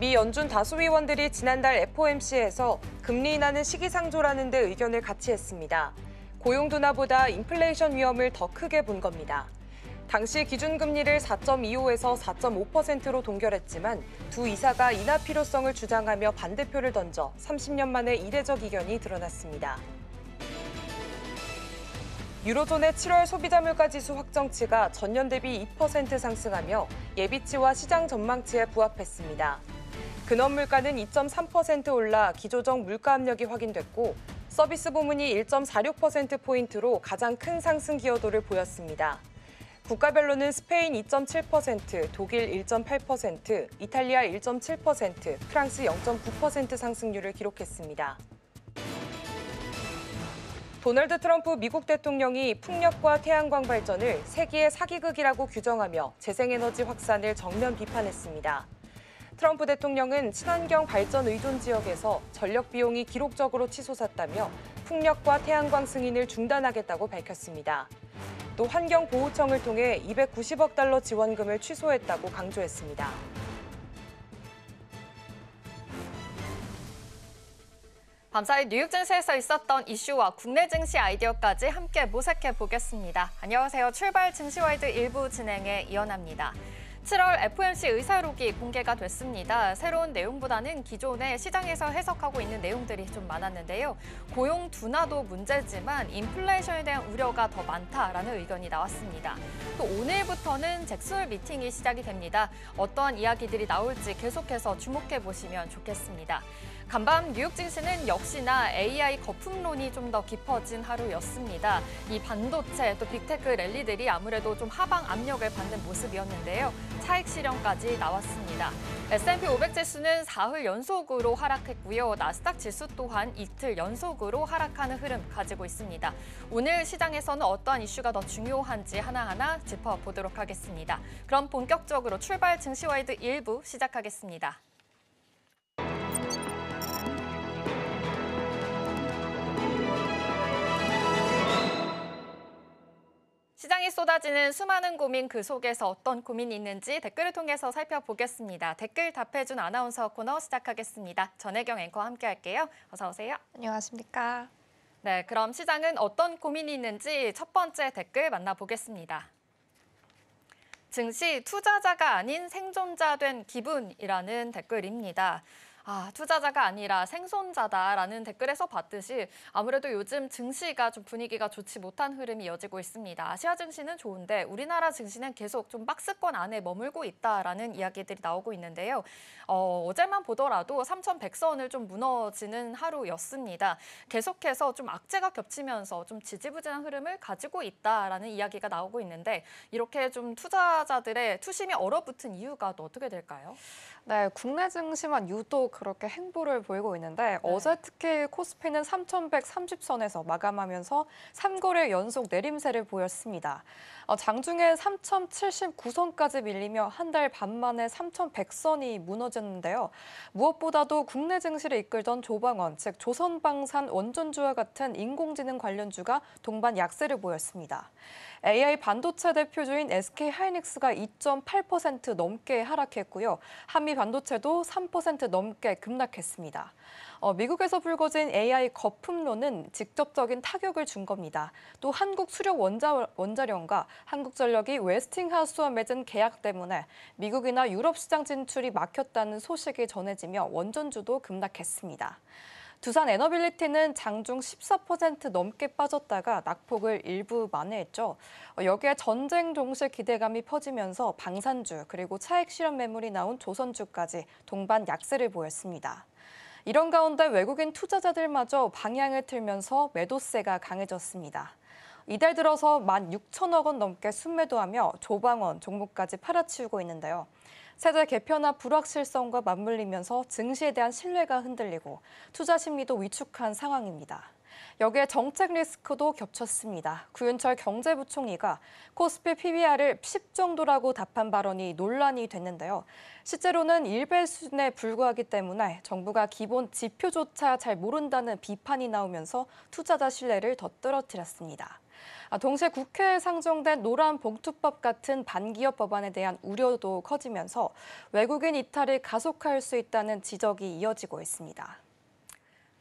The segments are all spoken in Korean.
미 연준 다수 위원들이 지난달 FOMC에서 금리 인하는 시기상조라는 데 의견을 같이 했습니다. 고용 둔화보다 인플레이션 위험을 더 크게 본 겁니다. 당시 기준금리를 4.25에서 4.5%로 동결했지만 두 이사가 인하 필요성을 주장하며 반대표를 던져 30년 만에 이례적 이견이 드러났습니다. 유로존의 7월 소비자 물가지수 확정치가 전년 대비 2% 상승하며 예비치와 시장 전망치에 부합했습니다. 근원 물가는 2.3% 올라 기조적 물가 압력이 확인됐고 서비스 부문이 1.46%포인트로 가장 큰 상승 기여도를 보였습니다. 국가별로는 스페인 2.7%, 독일 1.8%, 이탈리아 1.7%, 프랑스 0.9% 상승률을 기록했습니다. 도널드 트럼프 미국 대통령이 풍력과 태양광 발전을 세계의 사기극이라고 규정하며 재생에너지 확산을 정면 비판했습니다. 트럼프 대통령은 친환경 발전 의존 지역에서 전력 비용이 기록적으로 치솟았다며 풍력과 태양광 승인을 중단하겠다고 밝혔습니다. 또 환경보호청을 통해 290억 달러 지원금을 취소했다고 강조했습니다. 밤사이 뉴욕 증시에서 있었던 이슈와 국내 증시 아이디어까지 함께 모색해 보겠습니다. 안녕하세요. 출발 증시와이드 1부 진행의 이연아입니다. 7월 FOMC 의사록이 공개가 됐습니다. 새로운 내용보다는 기존의 시장에서 해석하고 있는 내용들이 좀 많았는데요. 고용 둔화도 문제지만 인플레이션에 대한 우려가 더 많다라는 의견이 나왔습니다. 또 오늘부터는 잭슨홀 미팅이 시작이 됩니다. 어떠한 이야기들이 나올지 계속해서 주목해 보시면 좋겠습니다. 간밤 뉴욕 증시는 역시나 AI 거품론이 좀 더 깊어진 하루였습니다. 이 반도체 또 빅테크 랠리들이 아무래도 좀 하방 압력을 받는 모습이었는데요. 차익 실현까지 나왔습니다. S&P 500 지수는 사흘 연속으로 하락했고요. 나스닥 지수 또한 이틀 연속으로 하락하는 흐름 가지고 있습니다. 오늘 시장에서는 어떠한 이슈가 더 중요한지 하나하나 짚어보도록 하겠습니다. 그럼 본격적으로 출발 증시와이드 1부 시작하겠습니다. 시장이 쏟아지는 수많은 고민, 그 속에서 어떤 고민이 있는지 댓글을 통해서 살펴보겠습니다. 댓글 답해준 아나운서 코너 시작하겠습니다. 전혜경 앵커와 함께할게요. 어서 오세요. 안녕하십니까. 네, 그럼 시장은 어떤 고민이 있는지 첫 번째 댓글 만나보겠습니다. 증시 투자자가 아닌 생존자 된 기분이라는 댓글입니다. 투자자가 아니라 생존자다라는 댓글에서 봤듯이 아무래도 요즘 증시가 좀 분위기가 좋지 못한 흐름이 이어지고 있습니다. 아시아 증시는 좋은데 우리나라 증시는 계속 좀 박스권 안에 머물고 있다라는 이야기들이 나오고 있는데요. 어제만 보더라도 3,100선을 좀 무너지는 하루였습니다. 계속해서 좀 악재가 겹치면서 좀 지지부진한 흐름을 가지고 있다라는 이야기가 나오고 있는데 이렇게 좀 투자자들의 투심이 얼어붙은 이유가 또 어떻게 될까요? 네, 국내 증시만 유독 그렇게 행보를 보이고 있는데 어제 특히 코스피는 3,130선에서 마감하면서 3거래 연속 내림세를 보였습니다. 장중에 3,079선까지 밀리며 한 달 반 만에 3,100선이 무너졌는데요. 무엇보다도 국내 증시를 이끌던 조방원, 즉 조선방산 원전주와 같은 인공지능 관련주가 동반 약세를 보였습니다. AI 반도체 대표주인 SK하이닉스가 2.8% 넘게 하락했고요. 한미 반도체도 3% 넘게 급락했습니다. 미국에서 불거진 AI 거품론은 직접적인 타격을 준 겁니다. 또 한국 수력 원자력과 한국전력이 웨스팅하우스와 맺은 계약 때문에 미국이나 유럽 시장 진출이 막혔다는 소식이 전해지며 원전주도 급락했습니다. 두산 에너빌리티는 장중 14% 넘게 빠졌다가 낙폭을 일부 만회했죠. 여기에 전쟁 종식 기대감이 퍼지면서 방산주 그리고 차익 실현 매물이 나온 조선주까지 동반 약세를 보였습니다. 이런 가운데 외국인 투자자들마저 방향을 틀면서 매도세가 강해졌습니다. 이달 들어서 16,000억 원 넘게 순매도하며 조방원 종목까지 팔아치우고 있는데요. 세제 개편화 불확실성과 맞물리면서 증시에 대한 신뢰가 흔들리고 투자 심리도 위축한 상황입니다. 여기에 정책 리스크도 겹쳤습니다. 구윤철 경제부총리가 코스피 PBR을 10 정도라고 답한 발언이 논란이 됐는데요. 실제로는 1배 수준에 불과하기 때문에 정부가 기본 지표조차 잘 모른다는 비판이 나오면서 투자자 신뢰를 더 떨어뜨렸습니다. 동시에 국회에 상정된 노란 봉투법 같은 반기업 법안에 대한 우려도 커지면서 외국인 이탈이 가속할 수 있다는 지적이 이어지고 있습니다.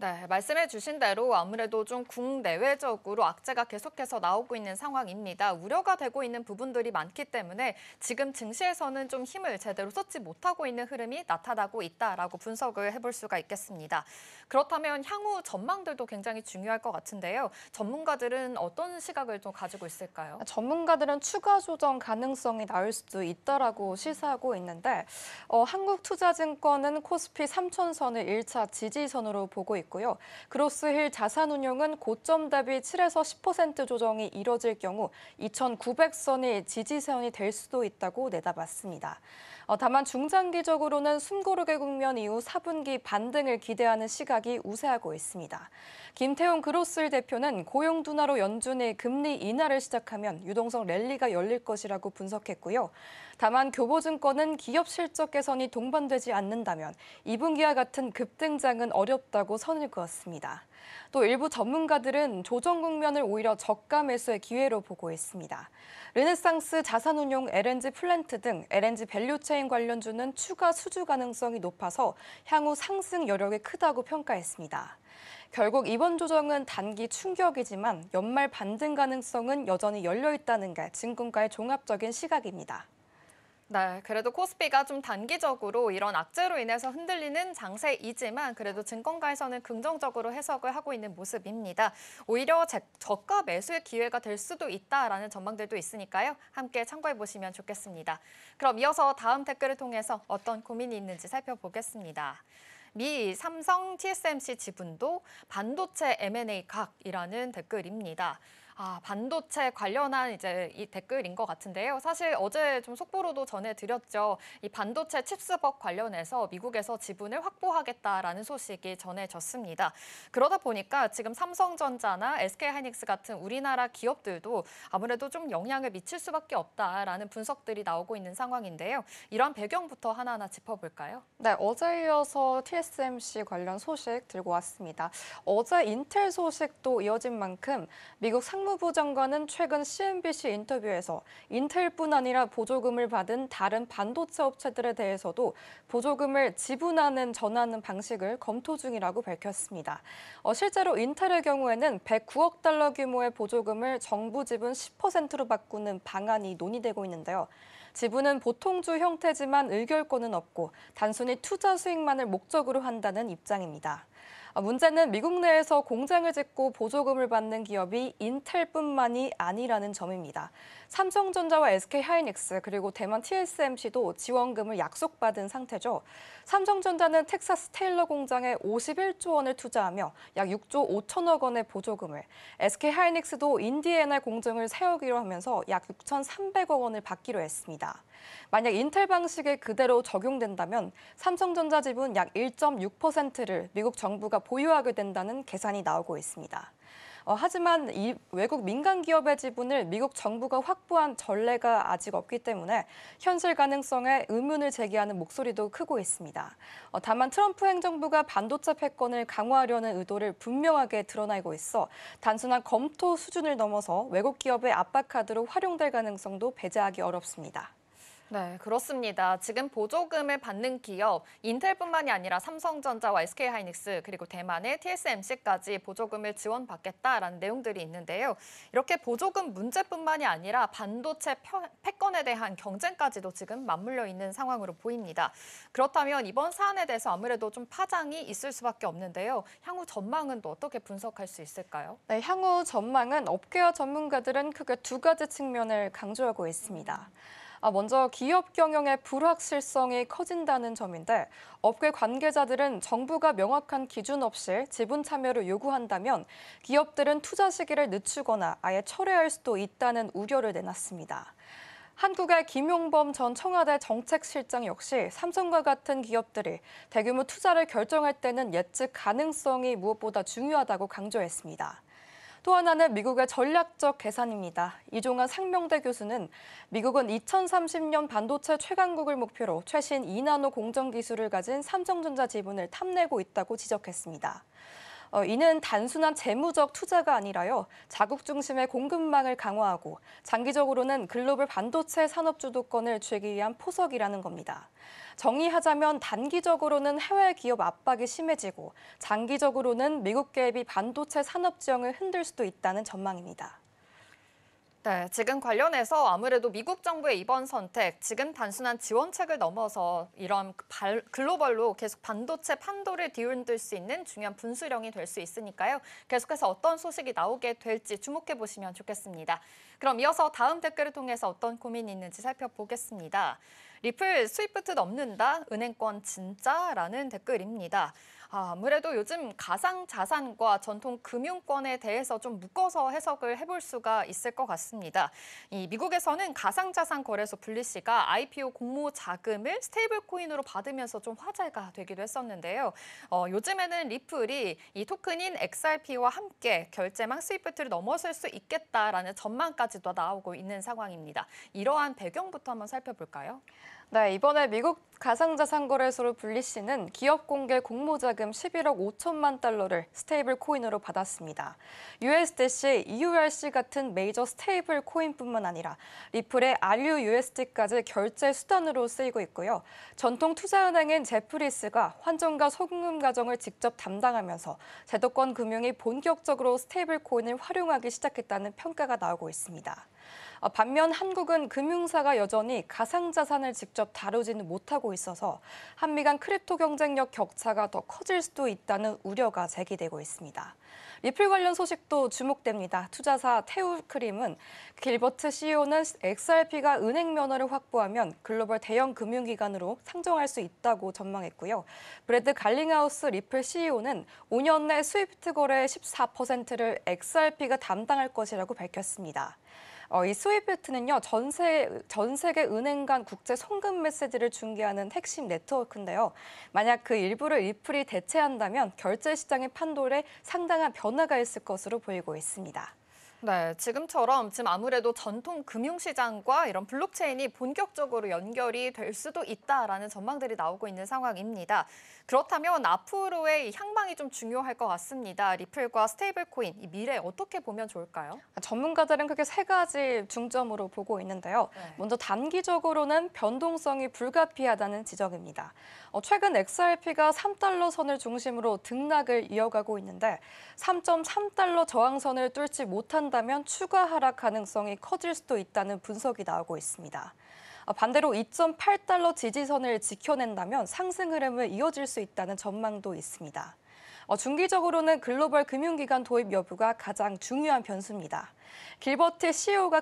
네, 말씀해 주신 대로 아무래도 좀 국내외적으로 악재가 계속해서 나오고 있는 상황입니다. 우려가 되고 있는 부분들이 많기 때문에 지금 증시에서는 좀 힘을 제대로 쏟지 못하고 있는 흐름이 나타나고 있다라고 분석을 해볼 수가 있겠습니다. 그렇다면 향후 전망들도 굉장히 중요할 것 같은데요. 전문가들은 어떤 시각을 좀 가지고 있을까요? 전문가들은 추가 조정 가능성이 나올 수도 있다라고 시사하고 있는데 한국투자증권은 코스피 3,000선을 1차 지지선으로 보고 있고요. 그로스힐 자산운용은 고점 대비 7에서 10% 조정이 이뤄질 경우 2,900선이 지지선이 될 수도 있다고 내다봤습니다. 다만 중장기적으로는 숨고르기 국면 이후 4분기 반등을 기대하는 시각이 우세하고 있습니다. 김태훈 그로스힐 대표는 고용 둔화로 연준이 금리 인하를 시작하면 유동성 랠리가 열릴 것이라고 분석했고요. 다만 교보증권은 기업 실적 개선이 동반되지 않는다면 2분기와 같은 급등장은 어렵다고 선을 그었습니다. 또 일부 전문가들은 조정 국면을 오히려 저가 매수의 기회로 보고 있습니다. 르네상스 자산운용 LNG 플랜트 등 LNG 밸류체인 관련주는 추가 수주 가능성이 높아서 향후 상승 여력이 크다고 평가했습니다. 결국 이번 조정은 단기 충격이지만 연말 반등 가능성은 여전히 열려 있다는 게 증권가의 종합적인 시각입니다. 네, 그래도 코스피가 좀 단기적으로 이런 악재로 인해서 흔들리는 장세이지만 그래도 증권가에서는 긍정적으로 해석을 하고 있는 모습입니다. 오히려 저가 매수의 기회가 될 수도 있다라는 전망들도 있으니까요. 함께 참고해 보시면 좋겠습니다. 그럼 이어서 다음 댓글을 통해서 어떤 고민이 있는지 살펴보겠습니다. 미 삼성 TSMC 지분도 반도체 M&A 각이라는 댓글입니다. 반도체 관련한 이제 이 댓글인 것 같은데요. 사실 어제 좀 속보로도 전해드렸죠. 이 반도체 칩스벅 관련해서 미국에서 지분을 확보하겠다라는 소식이 전해졌습니다. 그러다 보니까 지금 삼성전자나 SK하이닉스 같은 우리나라 기업들도 아무래도 좀 영향을 미칠 수밖에 없다라는 분석들이 나오고 있는 상황인데요. 이런 배경부터 하나하나 짚어볼까요? 네, 어제 이어서 TSMC 관련 소식 들고 왔습니다. 어제 인텔 소식도 이어진 만큼 미국 상무부 장관은 최근 CNBC 인터뷰에서 인텔뿐 아니라 보조금을 받은 다른 반도체 업체들에 대해서도 보조금을 지분하는 전하는 방식을 검토 중이라고 밝혔습니다. 실제로 인텔의 경우에는 109억 달러 규모의 보조금을 정부 지분 10%로 바꾸는 방안이 논의되고 있는데요. 지분은 보통주 형태지만 의결권은 없고 단순히 투자 수익만을 목적으로 한다는 입장입니다. 문제는 미국 내에서 공장을 짓고 보조금을 받는 기업이 인텔뿐만이 아니라는 점입니다. 삼성전자와 SK하이닉스 그리고 대만 TSMC도 지원금을 약속받은 상태죠. 삼성전자는 텍사스 테일러 공장에 51조 원을 투자하며 약 6조 5천억 원의 보조금을, SK하이닉스도 인디애나 공장을 세우기로 하면서 약 6,300억 원을 받기로 했습니다. 만약 인텔 방식이 그대로 적용된다면 삼성전자 지분 약 1.6%를 미국 정부가 보유하게 된다는 계산이 나오고 있습니다. 하지만 이 외국 민간 기업의 지분을 미국 정부가 확보한 전례가 아직 없기 때문에 현실 가능성에 의문을 제기하는 목소리도 크고 있습니다. 다만 트럼프 행정부가 반도체 패권을 강화하려는 의도를 분명하게 드러내고 있어 단순한 검토 수준을 넘어서 외국 기업의 압박 카드로 활용될 가능성도 배제하기 어렵습니다. 네, 그렇습니다. 지금 보조금을 받는 기업, 인텔뿐만이 아니라 삼성전자와 SK하이닉스 그리고 대만의 TSMC까지 보조금을 지원받겠다라는 내용들이 있는데요. 이렇게 보조금 문제뿐만이 아니라 반도체 패권에 대한 경쟁까지도 지금 맞물려 있는 상황으로 보입니다. 그렇다면 이번 사안에 대해서 아무래도 좀 파장이 있을 수밖에 없는데요. 향후 전망은 또 어떻게 분석할 수 있을까요? 네, 향후 전망은 업계와 전문가들은 크게 두 가지 측면을 강조하고 있습니다. 먼저 기업 경영의 불확실성이 커진다는 점인데 업계 관계자들은 정부가 명확한 기준 없이 지분 참여를 요구한다면 기업들은 투자 시기를 늦추거나 아예 철회할 수도 있다는 우려를 내놨습니다. 한국의 김용범 전 청와대 정책실장 역시 삼성과 같은 기업들이 대규모 투자를 결정할 때는 예측 가능성이 무엇보다 중요하다고 강조했습니다. 또 하나는 미국의 전략적 계산입니다. 이종환 상명대 교수는 미국은 2030년 반도체 최강국을 목표로 최신 2나노 공정 기술을 가진 삼성전자 지분을 탐내고 있다고 지적했습니다. 이는 단순한 재무적 투자가 아니라요. 자국 중심의 공급망을 강화하고 장기적으로는 글로벌 반도체 산업 주도권을 쥐기 위한 포석이라는 겁니다. 정리하자면 단기적으로는 해외 기업 압박이 심해지고 장기적으로는 미국 개입이 반도체 산업 지형을 흔들 수도 있다는 전망입니다. 네, 지금 관련해서 아무래도 미국 정부의 이번 선택, 지금 단순한 지원책을 넘어서 이런 글로벌로 계속 반도체 판도를 뒤흔들 수 있는 중요한 분수령이 될 수 있으니까요. 계속해서 어떤 소식이 나오게 될지 주목해 보시면 좋겠습니다. 그럼 이어서 다음 댓글을 통해서 어떤 고민이 있는지 살펴보겠습니다. 리플 스위프트 넘는다? 은행권 진짜?라는 댓글입니다. 아무래도 요즘 가상자산과 전통 금융권에 대해서 좀 묶어서 해석을 해볼 수가 있을 것 같습니다. 이 미국에서는 가상자산 거래소 블리시가 IPO 공모 자금을 스테이블 코인으로 받으면서 좀 화제가 되기도 했었는데요. 요즘에는 리플이 이 토큰인 XRP와 함께 결제망 스위프트를 넘어설 수 있겠다라는 전망까지도 나오고 있는 상황입니다. 이러한 배경부터 한번 살펴볼까요? 네, 이번에 미국 가상자산 거래소로 블리시는 기업 공개 공모자금 11억 5천만 달러를 스테이블 코인으로 받았습니다. USDC, EURC 같은 메이저 스테이블 코인뿐만 아니라 리플의 RUUSD까지 결제 수단으로 쓰이고 있고요. 전통 투자은행인 제프리스가 환전과 송금 과정을 직접 담당하면서 제도권 금융이 본격적으로 스테이블 코인을 활용하기 시작했다는 평가가 나오고 있습니다. 반면 한국은 금융사가 여전히 가상자산을 직접 다루지는 못하고 있어서 한미 간 크립토 경쟁력 격차가 더 커질 수도 있다는 우려가 제기되고 있습니다. 리플 관련 소식도 주목됩니다. 투자사 테우크림은 길버트 CEO는 XRP가 은행 면허를 확보하면 글로벌 대형 금융기관으로 상정할 수 있다고 전망했고요. 브래드 갈링하우스 리플 CEO는 5년 내 스위프트 거래의 14%를 XRP가 담당할 것이라고 밝혔습니다. 이 스위프트는요, 전 세계 은행 간 국제 송금 메시지를 중개하는 핵심 네트워크인데요. 만약 그 일부를 리플이 대체한다면 결제 시장의 판도에 상당한 변화가 있을 것으로 보이고 있습니다. 네, 지금처럼 지금 아무래도 전통 금융시장과 이런 블록체인이 본격적으로 연결이 될 수도 있다라는 전망들이 나오고 있는 상황입니다. 그렇다면 앞으로의 이 향방이 좀 중요할 것 같습니다. 리플과 스테이블코인, 이 미래 어떻게 보면 좋을까요? 전문가들은 크게 세 가지 중점으로 보고 있는데요. 네. 먼저 단기적으로는 변동성이 불가피하다는 지적입니다. 최근 XRP가 3달러 선을 중심으로 등락을 이어가고 있는데 3.3달러 저항선을 뚫지 못한다면 추가 하락 가능성이 커질 수도 있다는 분석이 나오고 있습니다. 반대로 2.8달러 지지선을 지켜낸다면 상승 흐름을 이어질 수 있다는 전망도 있습니다. 중기적으로는 글로벌 금융기관 도입 여부가 가장 중요한 변수입니다. 길버트 CEO가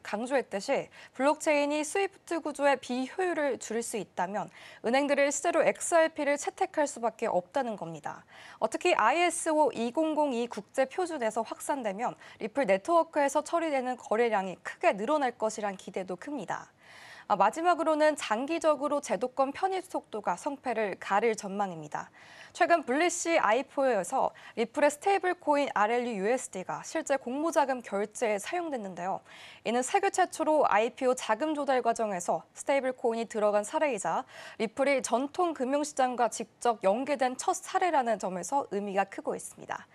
강조했듯이 블록체인이 스위프트 구조의 비효율을 줄일 수 있다면 은행들이 실제로 XRP를 채택할 수밖에 없다는 겁니다. 특히 ISO 2002 국제 표준에서 확산되면 리플 네트워크에서 처리되는 거래량이 크게 늘어날 것이란 기대도 큽니다. 마지막으로는 장기적으로 제도권 편입 속도가 성패를 가릴 전망입니다. 최근 블리시 IPO에서 리플의 스테이블 코인 RLUUSD가 실제 공모자금 결제에 사용됐는데요. 이는 세계 최초로 IPO 자금 조달 과정에서 스테이블 코인이 들어간 사례이자 리플이 전통 금융시장과 직접 연계된 첫 사례라는 점에서 의미가 크고 있습니다.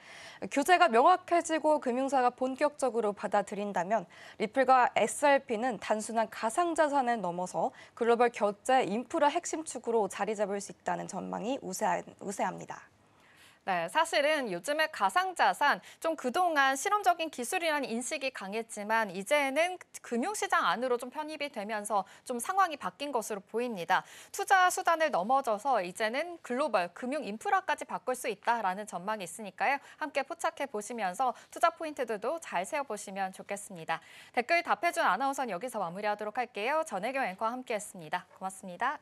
규제가 명확해지고 금융사가 본격적으로 받아들인다면 리플과 XRP는 단순한 가상자산을 넘어서 글로벌 결제 인프라 핵심 축으로 자리 잡을 수 있다는 전망이 우세합니다. 네, 사실은 요즘에 가상자산 좀 그동안 실험적인 기술이라는 인식이 강했지만 이제는 금융시장 안으로 좀 편입이 되면서 좀 상황이 바뀐 것으로 보입니다. 투자 수단을 넘어져서 이제는 글로벌 금융 인프라까지 바꿀 수 있다라는 전망이 있으니까요. 함께 포착해 보시면서 투자 포인트들도 잘 세워보시면 좋겠습니다. 댓글 답해준 아나운서는 여기서 마무리하도록 할게요. 전혜경 앵커와 함께했습니다. 고맙습니다.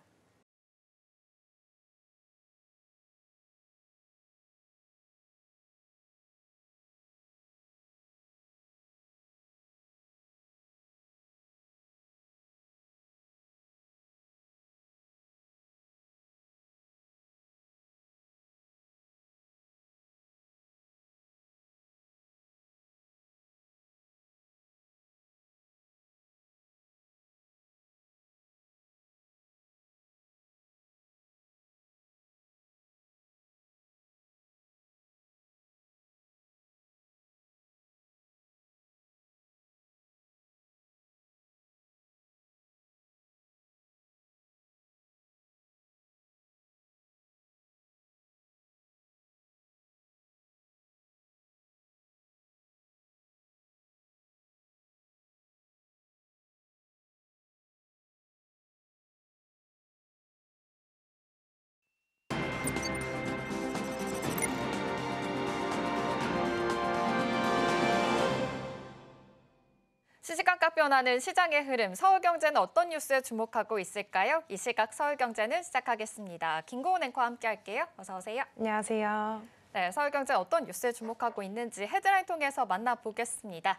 시시각각 변하는 시장의 흐름, 서울경제는 어떤 뉴스에 주목하고 있을까요? 이 시각 서울경제는 시작하겠습니다. 김고은 앵커와 함께할게요. 어서 오세요. 안녕하세요. 네, 서울경제 어떤 뉴스에 주목하고 있는지 헤드라인 통해서 만나보겠습니다.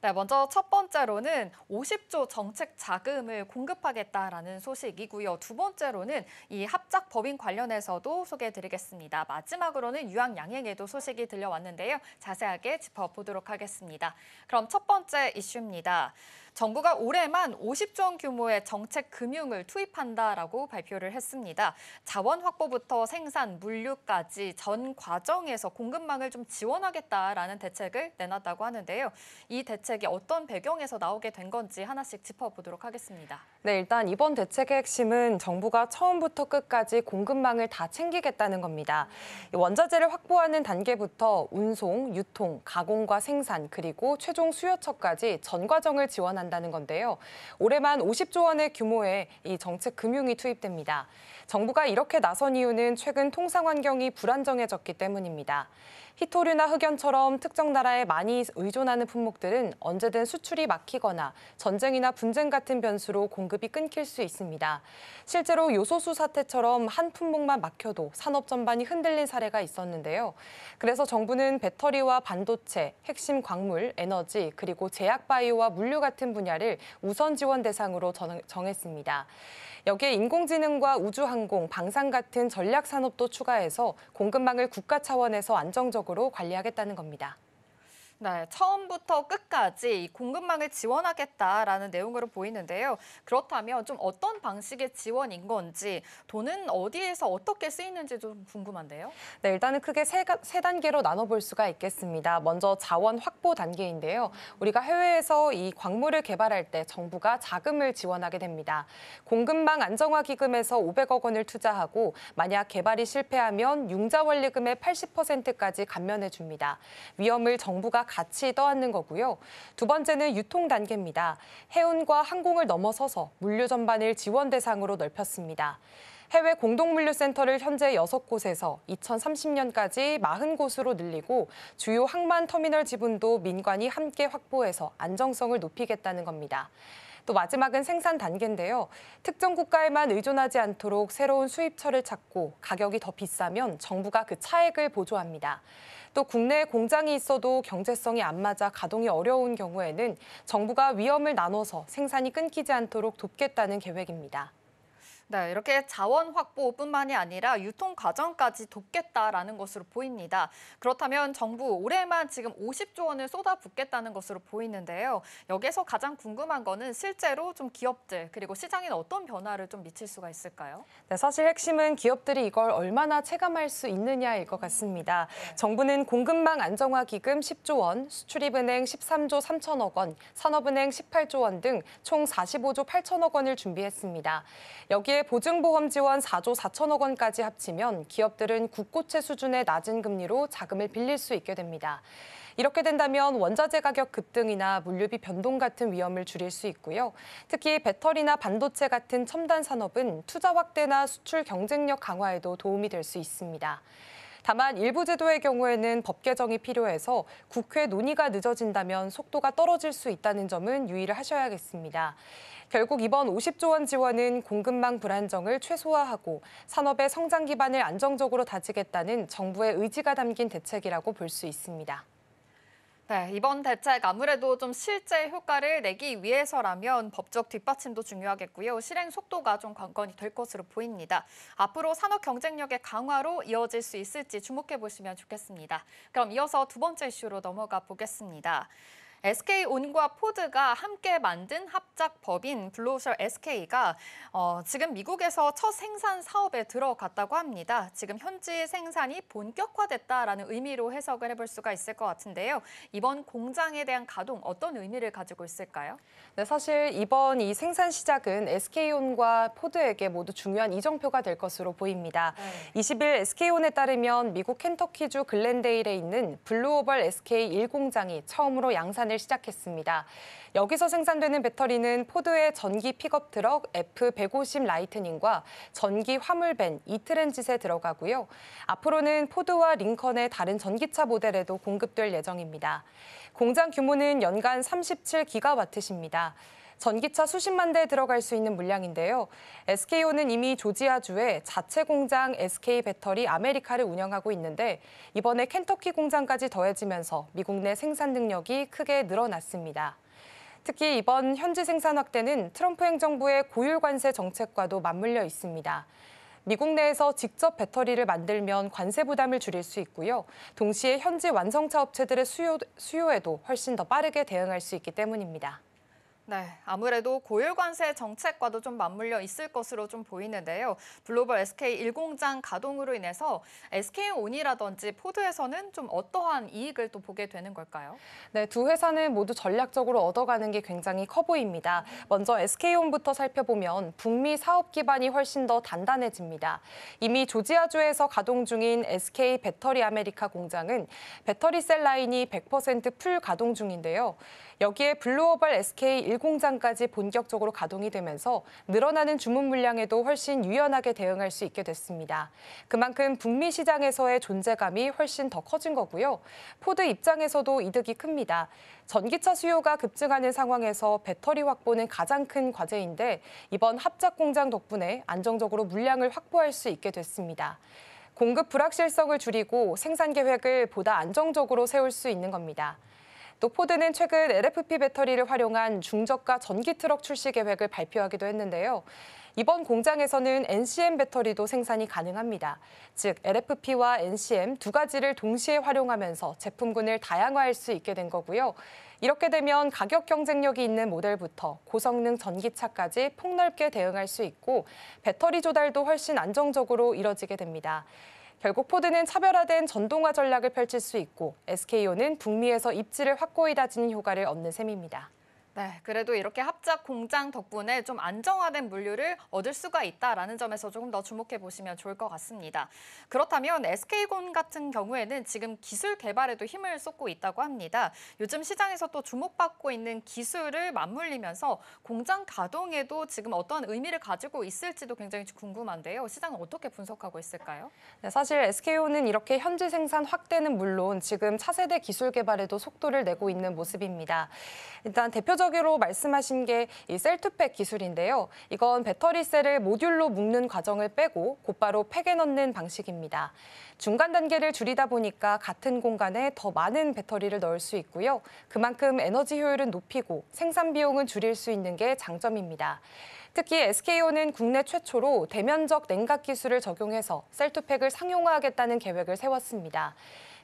네, 먼저 첫 번째로는 50조 정책 자금을 공급하겠다라는 소식이고요. 두 번째로는 이 합작 법인 관련해서도 소개해드리겠습니다. 마지막으로는 유황양행에도 소식이 들려왔는데요. 자세하게 짚어보도록 하겠습니다. 그럼 첫 번째 이슈입니다. 정부가 올해만 50조 원 규모의 정책 금융을 투입한다라고 발표를 했습니다. 자원 확보부터 생산, 물류까지 전 과정에서 공급망을 좀 지원하겠다라는 대책을 내놨다고 하는데요. 이 대책이 어떤 배경에서 나오게 된 건지 하나씩 짚어보도록 하겠습니다. 네, 일단 이번 대책의 핵심은 정부가 처음부터 끝까지 공급망을 다 챙기겠다는 겁니다. 원자재를 확보하는 단계부터 운송, 유통, 가공과 생산, 그리고 최종 수요처까지 전 과정을 지원한다는 건데요. 올해만 50조 원의 규모의 이 정책 금융이 투입됩니다. 정부가 이렇게 나선 이유는 최근 통상 환경이 불안정해졌기 때문입니다. 희토류나 흑연처럼 특정 나라에 많이 의존하는 품목들은 언제든 수출이 막히거나 전쟁이나 분쟁 같은 변수로 공급이 끊길 수 있습니다. 실제로 요소수 사태처럼 한 품목만 막혀도 산업 전반이 흔들린 사례가 있었는데요. 그래서 정부는 배터리와 반도체, 핵심 광물, 에너지, 그리고 제약 바이오와 물류 같은 분야를 우선 지원 대상으로 정했습니다. 여기에 인공지능과 우주항공, 방산 같은 전략 산업도 추가해서 공급망을 국가 차원에서 안정적으로 관리하겠다는 겁니다. 네, 처음부터 끝까지 이 공급망을 지원하겠다라는 내용으로 보이는데요. 그렇다면 좀 어떤 방식의 지원인 건지, 돈은 어디에서 어떻게 쓰이는지 좀 궁금한데요. 네, 일단은 크게 세 단계로 나눠볼 수가 있겠습니다. 먼저 자원 확보 단계인데요. 우리가 해외에서 이 광물을 개발할 때 정부가 자금을 지원하게 됩니다. 공급망 안정화 기금에서 500억 원을 투자하고 만약 개발이 실패하면 융자 원리금의 80%까지 감면해 줍니다. 위험을 정부가 같이 떠안는 거고요. 두 번째는 유통 단계입니다. 해운과 항공을 넘어서서 물류 전반을 지원 대상으로 넓혔습니다. 해외 공동물류센터를 현재 6곳에서 2030년까지 40곳으로 늘리고 주요 항만 터미널 지분도 민관이 함께 확보해서 안정성을 높이겠다는 겁니다. 또 마지막은 생산 단계인데요. 특정 국가에만 의존하지 않도록 새로운 수입처를 찾고 가격이 더 비싸면 정부가 그 차액을 보조합니다. 또 국내에 공장이 있어도 경제성이 안 맞아 가동이 어려운 경우에는 정부가 위험을 나눠서 생산이 끊기지 않도록 돕겠다는 계획입니다. 네, 이렇게 자원 확보뿐만이 아니라 유통 과정까지 돕겠다라는 것으로 보입니다. 그렇다면 정부 올해만 지금 50조 원을 쏟아붓겠다는 것으로 보이는데요. 여기서 가장 궁금한 거는 실제로 좀 기업들 그리고 시장에는 어떤 변화를 좀 미칠 수가 있을까요? 네, 사실 핵심은 기업들이 이걸 얼마나 체감할 수 있느냐일 것 같습니다. 정부는 공급망 안정화 기금 10조 원, 수출입은행 13조 3천억 원, 산업은행 18조 원 등 총 45조 8천억 원을 준비했습니다. 여기에 보증보험 지원 4조 4천억 원까지 합치면 기업들은 국고채 수준의 낮은 금리로 자금을 빌릴 수 있게 됩니다. 이렇게 된다면 원자재 가격 급등이나 물류비 변동 같은 위험을 줄일 수 있고요. 특히 배터리나 반도체 같은 첨단 산업은 투자 확대나 수출 경쟁력 강화에도 도움이 될 수 있습니다. 다만 일부 제도의 경우에는 법 개정이 필요해서 국회 논의가 늦어진다면 속도가 떨어질 수 있다는 점은 유의를 하셔야겠습니다. 결국 이번 50조 원 지원은 공급망 불안정을 최소화하고 산업의 성장 기반을 안정적으로 다지겠다는 정부의 의지가 담긴 대책이라고 볼 수 있습니다. 네, 이번 대책 아무래도 좀 실제 효과를 내기 위해서라면 법적 뒷받침도 중요하겠고요. 실행 속도가 좀 관건이 될 것으로 보입니다. 앞으로 산업 경쟁력의 강화로 이어질 수 있을지 주목해 보시면 좋겠습니다. 그럼 이어서 두 번째 이슈로 넘어가 보겠습니다. SK온과 포드가 함께 만든 합작 법인 블루오션 SK가 지금 미국에서 첫 생산 사업에 들어갔다고 합니다. 지금 현지 생산이 본격화됐다라는 의미로 해석을 해볼 수가 있을 것 같은데요. 이번 공장에 대한 가동 어떤 의미를 가지고 있을까요? 네, 사실 이번 이 생산 시작은 SK온과 포드에게 모두 중요한 이정표가 될 것으로 보입니다. 20일 SK온에 따르면 미국 켄터키주 글렌데일에 있는 블루오벌 SK 1공장이 처음으로 양산을 생산을 시작했습니다. 여기서 생산되는 배터리는 포드의 전기 픽업 트럭 F150 라이트닝과 전기 화물밴 이트랜짓에 들어가고요. 앞으로는 포드와 링컨의 다른 전기차 모델에도 공급될 예정입니다. 공장 규모는 연간 37기가와트입니다. 전기차 수십만 대 들어갈 수 있는 물량인데요. SK온은 이미 조지아주에 자체 공장 SK 배터리 아메리카를 운영하고 있는데 이번에 켄터키 공장까지 더해지면서 미국 내 생산 능력이 크게 늘어났습니다. 특히 이번 현지 생산 확대는 트럼프 행정부의 고율 관세 정책과도 맞물려 있습니다. 미국 내에서 직접 배터리를 만들면 관세 부담을 줄일 수 있고요. 동시에 현지 완성차 업체들의 수요에도 훨씬 더 빠르게 대응할 수 있기 때문입니다. 네, 아무래도 고율 관세 정책과도 좀 맞물려 있을 것으로 좀 보이는데요. 글로벌 SK 1공장 가동으로 인해서 SK온이라든지 포드에서는 좀 어떠한 이익을 또 보게 되는 걸까요? 네, 두 회사는 모두 전략적으로 얻어가는 게 굉장히 커 보입니다. 먼저 SK온부터 살펴보면 북미 사업 기반이 훨씬 더 단단해집니다. 이미 조지아주에서 가동 중인 SK 배터리 아메리카 공장은 배터리 셀 라인이 100% 풀 가동 중인데요. 여기에 블루오벌 SK 1공장까지 본격적으로 가동이 되면서 늘어나는 주문 물량에도 훨씬 유연하게 대응할 수 있게 됐습니다. 그만큼 북미 시장에서의 존재감이 훨씬 더 커진 거고요. 포드 입장에서도 이득이 큽니다. 전기차 수요가 급증하는 상황에서 배터리 확보는 가장 큰 과제인데 이번 합작 공장 덕분에 안정적으로 물량을 확보할 수 있게 됐습니다. 공급 불확실성을 줄이고 생산 계획을 보다 안정적으로 세울 수 있는 겁니다. 또 포드는 최근 LFP 배터리를 활용한 중저가 전기 트럭 출시 계획을 발표하기도 했는데요. 이번 공장에서는 NCM 배터리도 생산이 가능합니다. 즉 LFP와 NCM 두 가지를 동시에 활용하면서 제품군을 다양화할 수 있게 된 거고요. 이렇게 되면 가격 경쟁력이 있는 모델부터 고성능 전기차까지 폭넓게 대응할 수 있고 배터리 조달도 훨씬 안정적으로 이뤄지게 됩니다. 결국 포드는 차별화된 전동화 전략을 펼칠 수 있고 SK온은 북미에서 입지를 확고히 다지는 효과를 얻는 셈입니다. 네, 그래도 이렇게 합작 공장 덕분에 좀 안정화된 물류를 얻을 수가 있다라는 점에서 조금 더 주목해 보시면 좋을 것 같습니다. 그렇다면 SK온 같은 경우에는 지금 기술 개발에도 힘을 쏟고 있다고 합니다. 요즘 시장에서 또 주목받고 있는 기술을 맞물리면서 공장 가동에도 지금 어떤 의미를 가지고 있을지도 굉장히 궁금한데요. 시장은 어떻게 분석하고 있을까요? 네, 사실 SK온은 이렇게 현지 생산 확대는 물론 지금 차세대 기술 개발에도 속도를 내고 있는 모습입니다. 일단 대표적으로 말씀하신 게 이 셀투팩 기술인데요. 이건 배터리 셀을 모듈로 묶는 과정을 빼고 곧바로 팩에 넣는 방식입니다. 중간 단계를 줄이다 보니까 같은 공간에 더 많은 배터리를 넣을 수 있고요. 그만큼 에너지 효율은 높이고 생산 비용은 줄일 수 있는 게 장점입니다. 특히 SK온은 국내 최초로 대면적 냉각 기술을 적용해서 셀투팩을 상용화하겠다는 계획을 세웠습니다.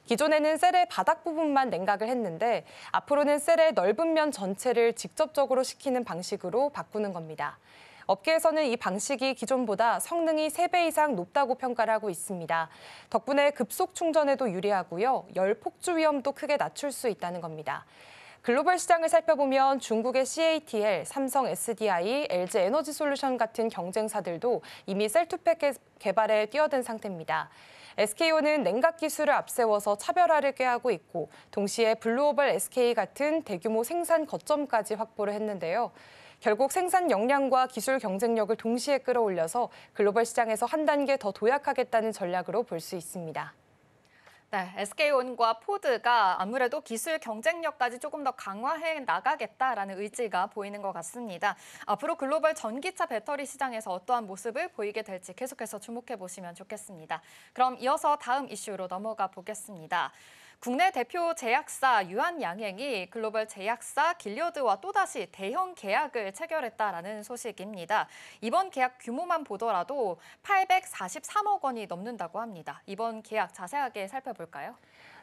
기존에는 셀의 바닥 부분만 냉각을 했는데 앞으로는 셀의 넓은 면 전체를 직접적으로 식히는 방식으로 바꾸는 겁니다. 업계에서는 이 방식이 기존보다 성능이 3배 이상 높다고 평가를 하고 있습니다. 덕분에 급속 충전에도 유리하고요. 열 폭주 위험도 크게 낮출 수 있다는 겁니다. 글로벌 시장을 살펴보면 중국의 CATL, 삼성 SDI, LG 에너지 솔루션 같은 경쟁사들도 이미 셀투팩 개발에 뛰어든 상태입니다. SK온은 냉각 기술을 앞세워서 차별화를 꾀하고 있고 동시에 블루오벌 SK 같은 대규모 생산 거점까지 확보를 했는데요. 결국 생산 역량과 기술 경쟁력을 동시에 끌어올려서 글로벌 시장에서 한 단계 더 도약하겠다는 전략으로 볼 수 있습니다. 네, SK온과 포드가 아무래도 기술 경쟁력까지 조금 더 강화해 나가겠다라는 의지가 보이는 것 같습니다. 앞으로 글로벌 전기차 배터리 시장에서 어떠한 모습을 보이게 될지 계속해서 주목해 보시면 좋겠습니다. 그럼 이어서 다음 이슈로 넘어가 보겠습니다. 국내 대표 제약사 유한양행이 글로벌 제약사 길리어드와 또다시 대형 계약을 체결했다라는 소식입니다. 이번 계약 규모만 보더라도 843억 원이 넘는다고 합니다. 이번 계약 자세하게 살펴볼까요?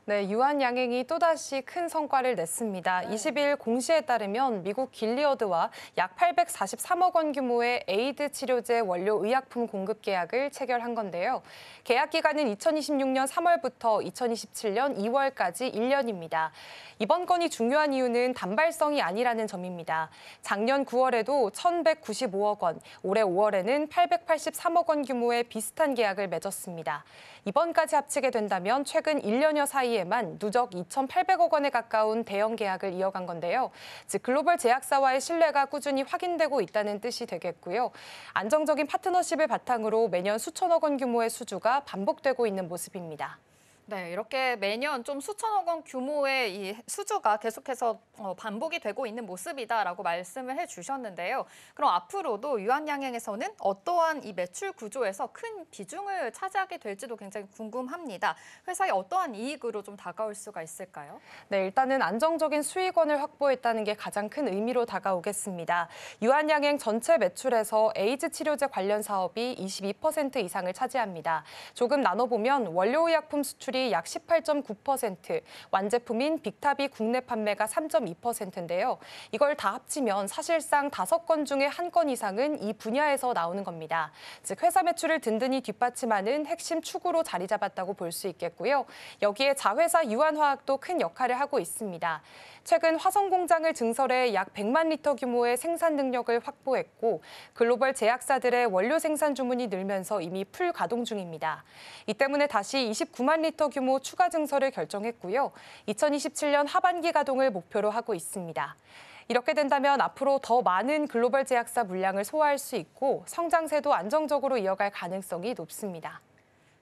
네, 유한양행이 또다시 큰 성과를 냈습니다. 20일 공시에 따르면 미국 길리어드와 약 843억 원 규모의 에이드 치료제 원료 의약품 공급 계약을 체결한 건데요. 계약 기간은 2026년 3월부터 2027년 2월까지 1년입니다. 이번 건이 중요한 이유는 단발성이 아니라는 점입니다. 작년 9월에도 1,195억 원, 올해 5월에는 883억 원 규모의 비슷한 계약을 맺었습니다. 이번까지 합치게 된다면 최근 1년여 사이에 사이에만 누적 2,800억 원에 가까운 대형 계약을 이어간 건데요. 즉 글로벌 제약사와의 신뢰가 꾸준히 확인되고 있다는 뜻이 되겠고요. 안정적인 파트너십을 바탕으로 매년 수천억 원 규모의 수주가 반복되고 있는 모습입니다. 네, 이렇게 매년 좀 수천억 원 규모의 이 수주가 계속해서 반복이 되고 있는 모습이다라고 말씀을 해주셨는데요. 그럼 앞으로도 유한양행에서는 어떠한 이 매출 구조에서 큰 비중을 차지하게 될지도 굉장히 궁금합니다. 회사에 어떠한 이익으로 좀 다가올 수가 있을까요? 네, 일단은 안정적인 수익원을 확보했다는 게 가장 큰 의미로 다가오겠습니다. 유한양행 전체 매출에서 에이즈 치료제 관련 사업이 22% 이상을 차지합니다. 조금 나눠보면 원료의약품 수출이 약 18.9%, 완제품인 빅탑이 국내 판매가 3.2%인데요. 이걸 다 합치면 사실상 5건 중에 1건 이상은 이 분야에서 나오는 겁니다. 즉 회사 매출을 든든히 뒷받침하는 핵심 축으로 자리 잡았다고 볼 수 있겠고요. 여기에 자회사 유한화학도 큰 역할을 하고 있습니다. 최근 화성 공장을 증설해 약 100만 리터 규모의 생산 능력을 확보했고 글로벌 제약사들의 원료 생산 주문이 늘면서 이미 풀 가동 중입니다. 이 때문에 다시 29만 리터 규모 추가 증설을 결정했고요. 2027년 하반기 가동을 목표로 하고 있습니다. 이렇게 된다면 앞으로 더 많은 글로벌 제약사 물량을 소화할 수 있고 성장세도 안정적으로 이어갈 가능성이 높습니다.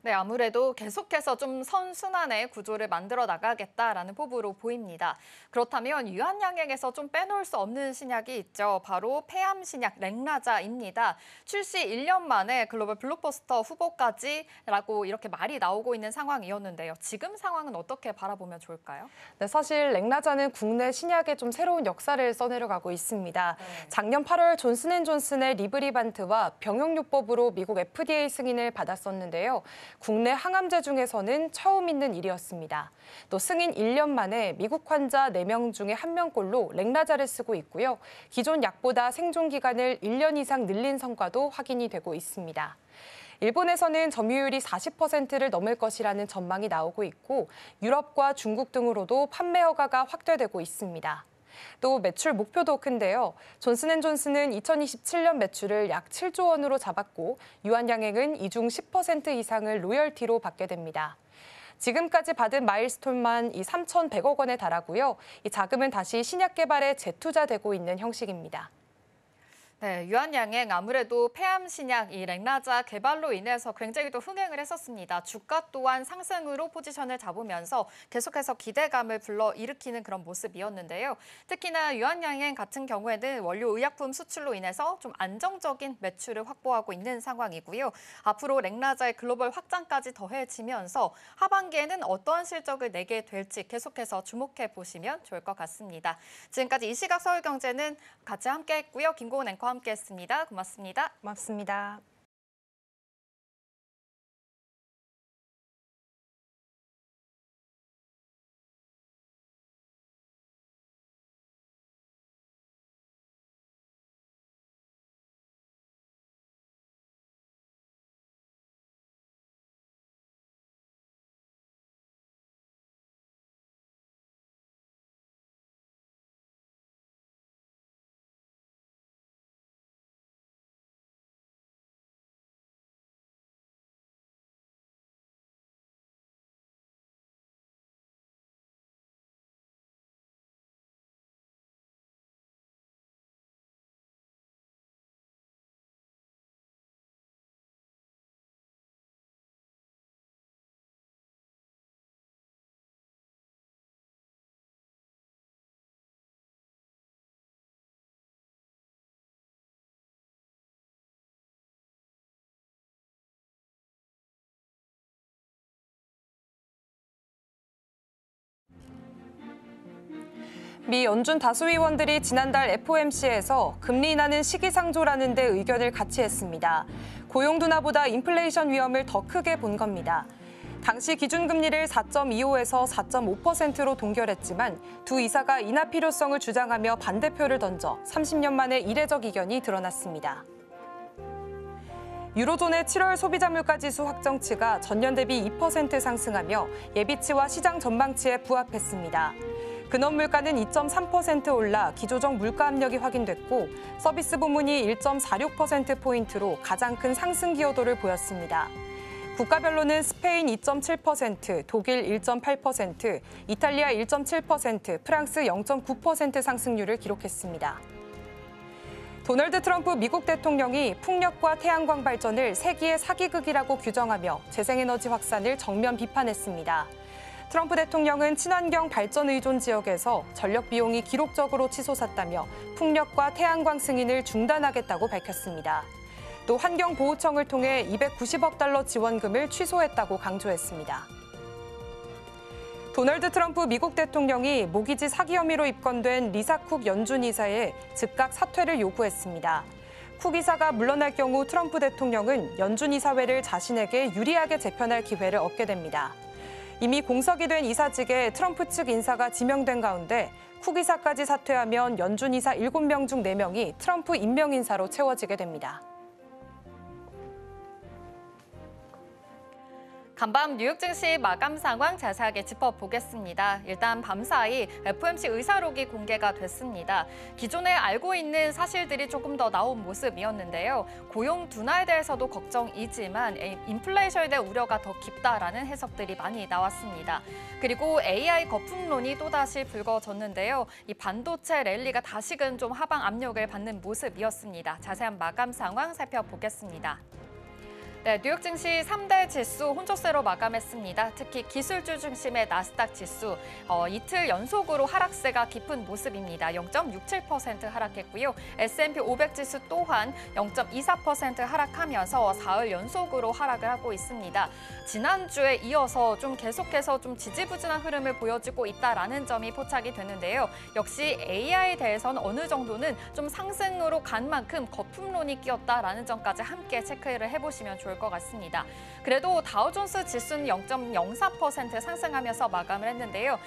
네, 아무래도 계속해서 좀 선순환의 구조를 만들어 나가겠다라는 포부로 보입니다. 그렇다면 유한양행에서 좀 빼놓을 수 없는 신약이 있죠. 바로 폐암 신약 렉나자입니다. 출시 1년 만에 글로벌 블록버스터 후보까지라고 이렇게 말이 나오고 있는 상황이었는데요. 지금 상황은 어떻게 바라보면 좋을까요? 네, 사실 렉나자는 국내 신약에 좀 새로운 역사를 써내려가고 있습니다. 작년 8월 존슨앤존슨의 리브리반트와 병용요법으로 미국 FDA 승인을 받았었는데요. 국내 항암제 중에서는 처음 있는 일이었습니다. 또 승인 1년 만에 미국 환자 4명 중에 1명꼴로 렉나자를 쓰고 있고요. 기존 약보다 생존 기간을 1년 이상 늘린 성과도 확인이 되고 있습니다. 일본에서는 점유율이 40%를 넘을 것이라는 전망이 나오고 있고 유럽과 중국 등으로도 판매 허가가 확대되고 있습니다. 또 매출 목표도 큰데요. 존슨앤존슨은 2027년 매출을 약 7조 원으로 잡았고 유한양행은 이 중 10% 이상을 로열티로 받게 됩니다. 지금까지 받은 마일스톤만 이 3,100억 원에 달하고요. 이 자금은 다시 신약 개발에 재투자되고 있는 형식입니다. 네, 유한양행 아무래도 폐암 신약 이 렉나자 개발로 인해서 굉장히 또 흥행을 했었습니다. 주가 또한 상승으로 포지션을 잡으면서 계속해서 기대감을 불러일으키는 그런 모습이었는데요. 특히나 유한양행 같은 경우에는 원료 의약품 수출로 인해서 좀 안정적인 매출을 확보하고 있는 상황이고요. 앞으로 렉나자의 글로벌 확장까지 더해지면서 하반기에는 어떠한 실적을 내게 될지 계속해서 주목해 보시면 좋을 것 같습니다. 지금까지 이 시각 서울경제는 같이 함께했고요. 김고은 앵커 함께했습니다. 고맙습니다. 고맙습니다. 미 연준 다수 의원들이 지난달 FOMC에서 금리 인하는 시기상조라는 데 의견을 같이 했습니다. 고용 둔화보다 인플레이션 위험을 더 크게 본 겁니다. 당시 기준금리를 4.25에서 4.5%로 동결했지만 두 이사가 인하 필요성을 주장하며 반대표를 던져 30년 만에 이례적 이견이 드러났습니다. 유로존의 7월 소비자 물가 지수 확정치가 전년 대비 2% 상승하며 예비치와 시장 전망치에 부합했습니다. 근원 물가는 2.3% 올라 기조적 물가 압력이 확인됐고 서비스 부문이 1.46%포인트로 가장 큰 상승 기여도를 보였습니다. 국가별로는 스페인 2.7%, 독일 1.8%, 이탈리아 1.7%, 프랑스 0.9% 상승률을 기록했습니다. 도널드 트럼프 미국 대통령이 풍력과 태양광 발전을 세기의 사기극이라고 규정하며 재생에너지 확산을 정면 비판했습니다. 트럼프 대통령은 친환경 발전 의존 지역에서 전력 비용이 기록적으로 치솟았다며 풍력과 태양광 승인을 중단하겠다고 밝혔습니다. 또 환경보호청을 통해 290억 달러 지원금을 취소했다고 강조했습니다. 도널드 트럼프 미국 대통령이 모기지 사기 혐의로 입건된 리사 쿡 연준 이사에 즉각 사퇴를 요구했습니다. 쿡 이사가 물러날 경우 트럼프 대통령은 연준 이사회를 자신에게 유리하게 재편할 기회를 얻게 됩니다. 이미 공석이 된 이사직에 트럼프 측 인사가 지명된 가운데 쿡 이사까지 사퇴하면 연준 이사 7명 중 4명이 트럼프 임명 인사로 채워지게 됩니다. 간밤 뉴욕 증시 마감 상황 자세하게 짚어보겠습니다. 일단 밤사이 FOMC 의사록이 공개가 됐습니다. 기존에 알고 있는 사실들이 조금 더 나온 모습이었는데요. 고용 둔화에 대해서도 걱정이지만 인플레이션에 대한 우려가 더 깊다라는 해석들이 많이 나왔습니다. 그리고 AI 거품론이 또다시 불거졌는데요. 이 반도체 랠리가 다시금 좀 하방 압력을 받는 모습이었습니다. 자세한 마감 상황 살펴보겠습니다. 네, 뉴욕 증시 3대 지수 혼조세로 마감했습니다. 특히 기술주 중심의 나스닥 지수 이틀 연속으로 하락세가 깊은 모습입니다. 0.67% 하락했고요. S&P 500 지수 또한 0.24% 하락하면서 4일 연속으로 하락을 하고 있습니다. 지난주에 이어서 좀 계속해서 좀 지지부진한 흐름을 보여주고 있다라는 점이 포착이 되는데요. 역시 AI에 대해서는 어느 정도는 좀 상승으로 간 만큼 거품론이 끼었다라는 점까지 함께 체크를 해보시면 좋을 것 같습니다. 그래도 다우존스 지수는 0.04% 상승하면서 마감을 했는데요.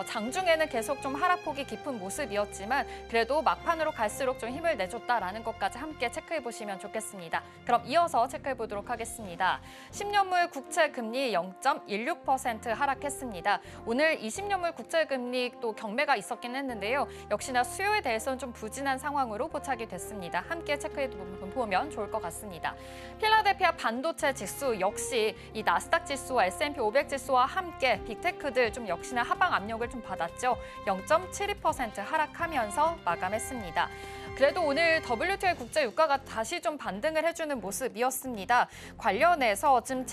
장중에는 계속 좀 하락폭이 깊은 모습이었지만 그래도 막판으로 갈수록 좀 힘을 내줬다라는 것까지 함께 체크해 보시면 좋겠습니다. 그럼 이어서 체크해 보도록 하겠습니다. 10년물 국채금리 0.16% 하락했습니다. 오늘 20년물 국채금리 또 경매가 있었긴 했는데요. 역시나 수요에 대해서는 좀 부진한 상황으로 포착이 됐습니다. 함께 체크해 보면 좋을 것 같습니다. 필라델피아 반도체 지수 역시 이 나스닥 지수와 S&P 500 지수와 함께 빅테크들 좀 역시나 하방 압력을 좀 받았죠. 0.72% 하락하면서 마감했습니다. 그래도 오늘 WTI 국제 유가가 다시 좀 반등을 해주는 모습이었습니다. 관련해서 지금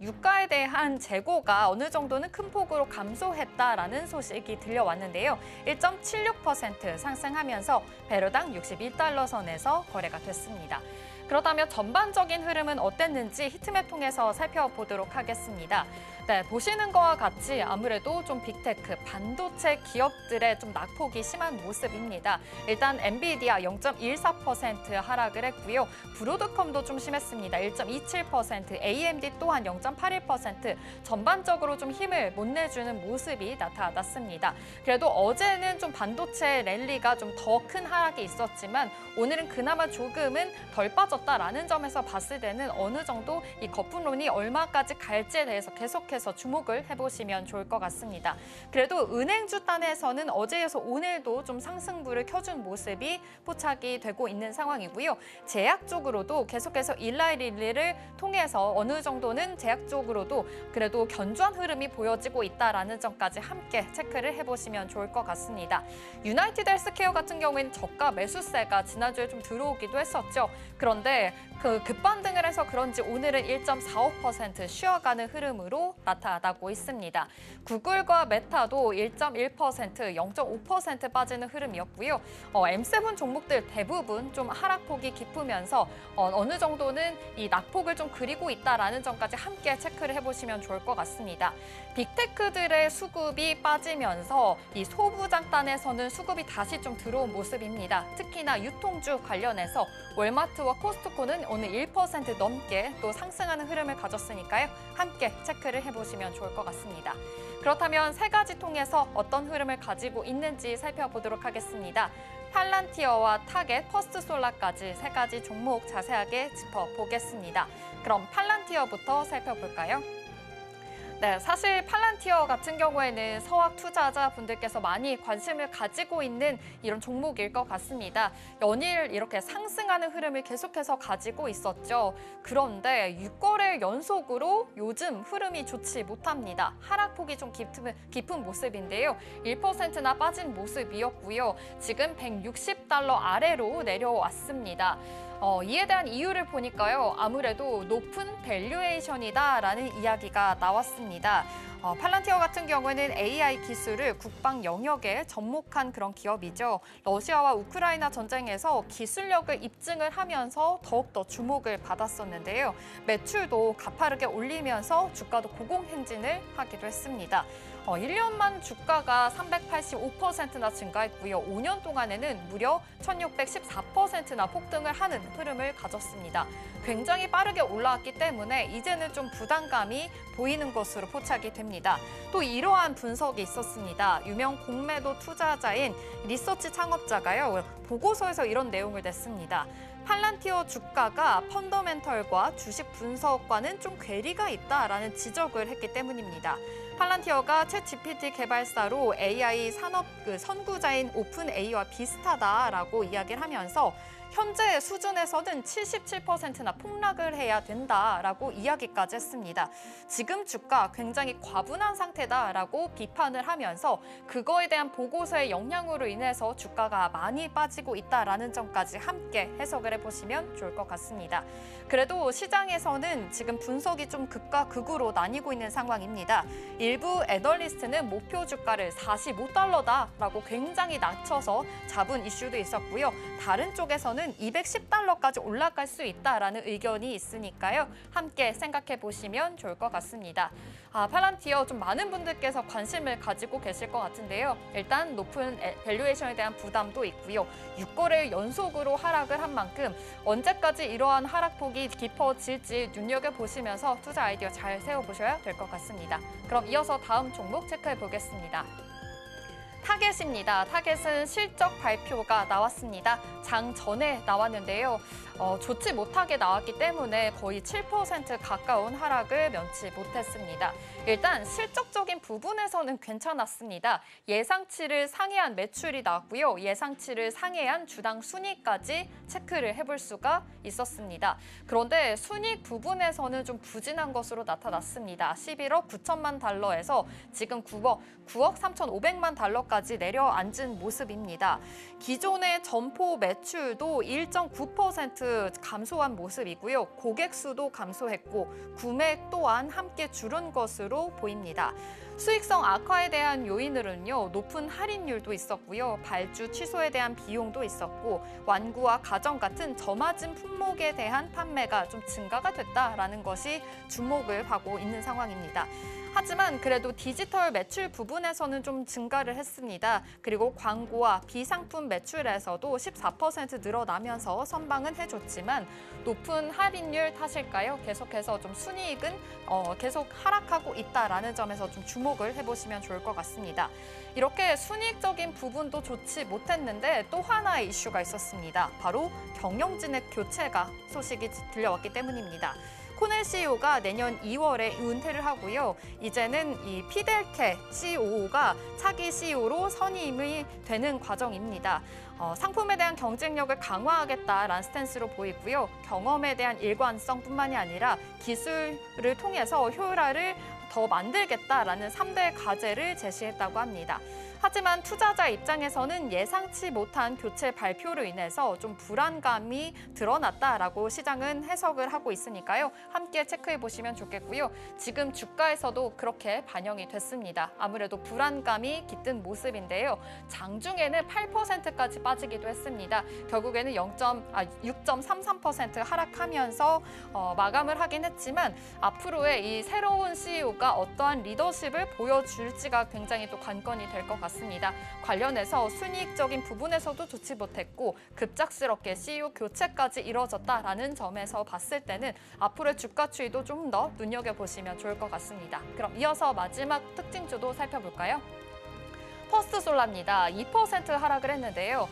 유가에 대한 재고가 어느 정도는 큰 폭으로 감소했다라는 소식이 들려왔는데요. 1.76% 상승하면서 배럴당 61달러 선에서 거래가 됐습니다. 그렇다면 전반적인 흐름은 어땠는지 히트맵 통해서 살펴보도록 하겠습니다. 네, 보시는 것과 같이 아무래도 좀 빅테크, 반도체 기업들의 좀 낙폭이 심한 모습입니다. 일단 엔비디아 0.14% 하락을 했고요. 브로드컴도 좀 심했습니다. 1.27%, AMD 또한 0.81%, 전반적으로 좀 힘을 못 내주는 모습이 나타났습니다. 그래도 어제는 좀 반도체 랠리가 좀 더 큰 하락이 있었지만 오늘은 그나마 조금은 덜 빠졌다라는 점에서 봤을 때는 어느 정도 이 거품론이 얼마까지 갈지에 대해서 계속해서 주목을 해보시면 좋을 것 같습니다. 그래도 은행주 단에서는 어제에서 오늘도 좀 상승부를 켜준 모습이 포착이 되고 있는 상황이고요. 제약 쪽으로도 계속해서 일라이릴리를 통해서 어느 정도는 제약 쪽으로도 그래도 견조한 흐름이 보여지고 있다라는 점까지 함께 체크를 해보시면 좋을 것 같습니다. 유나이티드 헬스케어 같은 경우에는 저가 매수세가 지난주에 좀 들어오기도 했었죠. 그런데 그 급반등을 해서 그런지 오늘은 1.45% 쉬어가는 흐름으로 나타나고 있습니다. 구글과 메타도 1.1%, 0.5% 빠지는 흐름이었고요. M7 종목들 대부분 좀 하락폭이 깊으면서 어느 정도는 이 낙폭을 좀 그리고 있다라는 점까지 함께 체크를 해보시면 좋을 것 같습니다. 빅테크들의 수급이 빠지면서 이 소부장단에서는 수급이 다시 좀 들어온 모습입니다. 특히나 유통주 관련해서 월마트와 코스트코는 오늘 1% 넘게 또 상승하는 흐름을 가졌으니까요. 함께 체크를 해보시면 좋을 것 같습니다. 그렇다면 세 가지 통해서 어떤 흐름을 가지고 있는지 살펴보도록 하겠습니다. 팔란티어와 타겟, 퍼스트솔라까지 세 가지 종목 자세하게 짚어보겠습니다. 그럼 팔란티어부터 살펴볼까요? 네, 사실 팔란티어 같은 경우에는 서학 투자자분들께서 많이 관심을 가지고 있는 이런 종목일 것 같습니다. 연일 이렇게 상승하는 흐름을 계속해서 가지고 있었죠. 그런데 6거래일 연속으로 요즘 흐름이 좋지 못합니다. 하락폭이 좀 깊은 모습인데요. 1%나 빠진 모습이었고요. 지금 160달러 아래로 내려왔습니다. 이에 대한 이유를 보니까요. 아무래도 높은 밸류에이션이다라는 이야기가 나왔습니다. 팔란티어 같은 경우에는 AI 기술을 국방 영역에 접목한 그런 기업이죠. 러시아와 우크라이나 전쟁에서 기술력을 입증을 하면서 더욱더 주목을 받았었는데요. 매출도 가파르게 올리면서 주가도 고공행진을 하기도 했습니다. 1년만 주가가 385%나 증가했고요. 5년 동안에는 무려 1614%나 폭등을 하는 흐름을 가졌습니다. 굉장히 빠르게 올라왔기 때문에 이제는 좀 부담감이 보이는 것으로 포착이 됩니다. 또 이러한 분석이 있었습니다. 유명 공매도 투자자인 리서치 창업자가요. 보고서에서 이런 내용을 냈습니다. 팔란티어 주가가 펀더멘털과 주식 분석과는 좀 괴리가 있다라는 지적을 했기 때문입니다. 팔란티어가 챗GPT 개발사로 AI 산업 선구자인 오픈AI와 비슷하다라고 이야기를 하면서 현재 수준에서는 77%나 폭락을 해야 된다라고 이야기까지 했습니다. 지금 주가 굉장히 과분한 상태다라고 비판을 하면서 그거에 대한 보고서의 영향으로 인해서 주가가 많이 빠지고 있다라는 점까지 함께 해석을 해보시면 좋을 것 같습니다. 그래도 시장에서는 지금 분석이 좀 극과 극으로 나뉘고 있는 상황입니다. 일부 애널리스트는 목표 주가를 45달러다라고 굉장히 낮춰서 잡은 이슈도 있었고요. 다른 쪽에서는 210달러까지 올라갈 수 있다라는 의견이 있으니까요. 함께 생각해 보시면 좋을 것 같습니다. 팔란티어 좀 많은 분들께서 관심을 가지고 계실 것 같은데요. 일단 높은 밸류에이션에 대한 부담도 있고요. 6거래일 연속으로 하락을 한 만큼 언제까지 이러한 하락폭이 깊어질지 눈여겨보시면서 투자 아이디어 잘 세워보셔야 될 것 같습니다. 그럼 이어서 다음 종목 체크해 보겠습니다. 타겟입니다. 타겟은 실적 발표가 나왔습니다. 장 전에 나왔는데요. 좋지 못하게 나왔기 때문에 거의 7% 가까운 하락을 면치 못했습니다. 일단 실적적인 부분에서는 괜찮았습니다. 예상치를 상회한 매출이 나왔고요. 예상치를 상회한 주당 순이익까지 체크를 해볼 수가 있었습니다. 그런데 순이익 부분에서는 좀 부진한 것으로 나타났습니다. 11억 9천만 달러에서 지금 9억 3,500만 달러까지 내려앉은 모습입니다. 기존의 점포 매출도 1.9% 감소한 모습이고요. 고객 수도 감소했고 구매액 또한 함께 줄은 것으로 보입니다. 수익성 악화에 대한 요인으로는요. 높은 할인율도 있었고요. 발주 취소에 대한 비용도 있었고 완구와 가전 같은 저마진 품목에 대한 판매가 좀 증가가 됐다라는 것이 주목을 하고 있는 상황입니다. 하지만 그래도 디지털 매출 부분에서는 좀 증가를 했습니다. 그리고 광고와 비상품 매출에서도 14% 늘어나면서 선방은 해줬지만 높은 할인율 탓일까요? 계속해서 좀 순이익은 계속 하락하고 있다라는 점에서 좀 주목을 해보시면 좋을 것 같습니다. 이렇게 순이익적인 부분도 좋지 못했는데 또 하나의 이슈가 있었습니다. 바로 경영진의 교체가 소식이 들려왔기 때문입니다. 코넬 CEO가 내년 2월에 은퇴를 하고요. 이제는 이 피델케 CEO가 차기 CEO로 선임이 되는 과정입니다. 상품에 대한 경쟁력을 강화하겠다라는 스탠스로 보이고요. 경험에 대한 일관성뿐만이 아니라 기술을 통해서 효율화를 더 만들겠다라는 3대 과제를 제시했다고 합니다. 하지만 투자자 입장에서는 예상치 못한 교체 발표로 인해서 좀 불안감이 드러났다라고 시장은 해석을 하고 있으니까요. 함께 체크해 보시면 좋겠고요. 지금 주가에서도 그렇게 반영이 됐습니다. 아무래도 불안감이 깃든 모습인데요. 장중에는 8%까지 빠지기도 했습니다. 결국에는 6.33% 하락하면서 마감을 하긴 했지만 앞으로의 이 새로운 CEO가 어떠한 리더십을 보여줄지가 굉장히 또 관건이 될 것 같습니다. 관련해서 순이익적인 부분에서도 좋지 못했고 급작스럽게 CEO 교체까지 이뤄졌다라는 점에서 봤을 때는 앞으로의 주가 추이도 좀 더 눈여겨보시면 좋을 것 같습니다. 그럼 이어서 마지막 특징주도 살펴볼까요? 퍼스트솔라입니다. 2% 하락을 했는데요.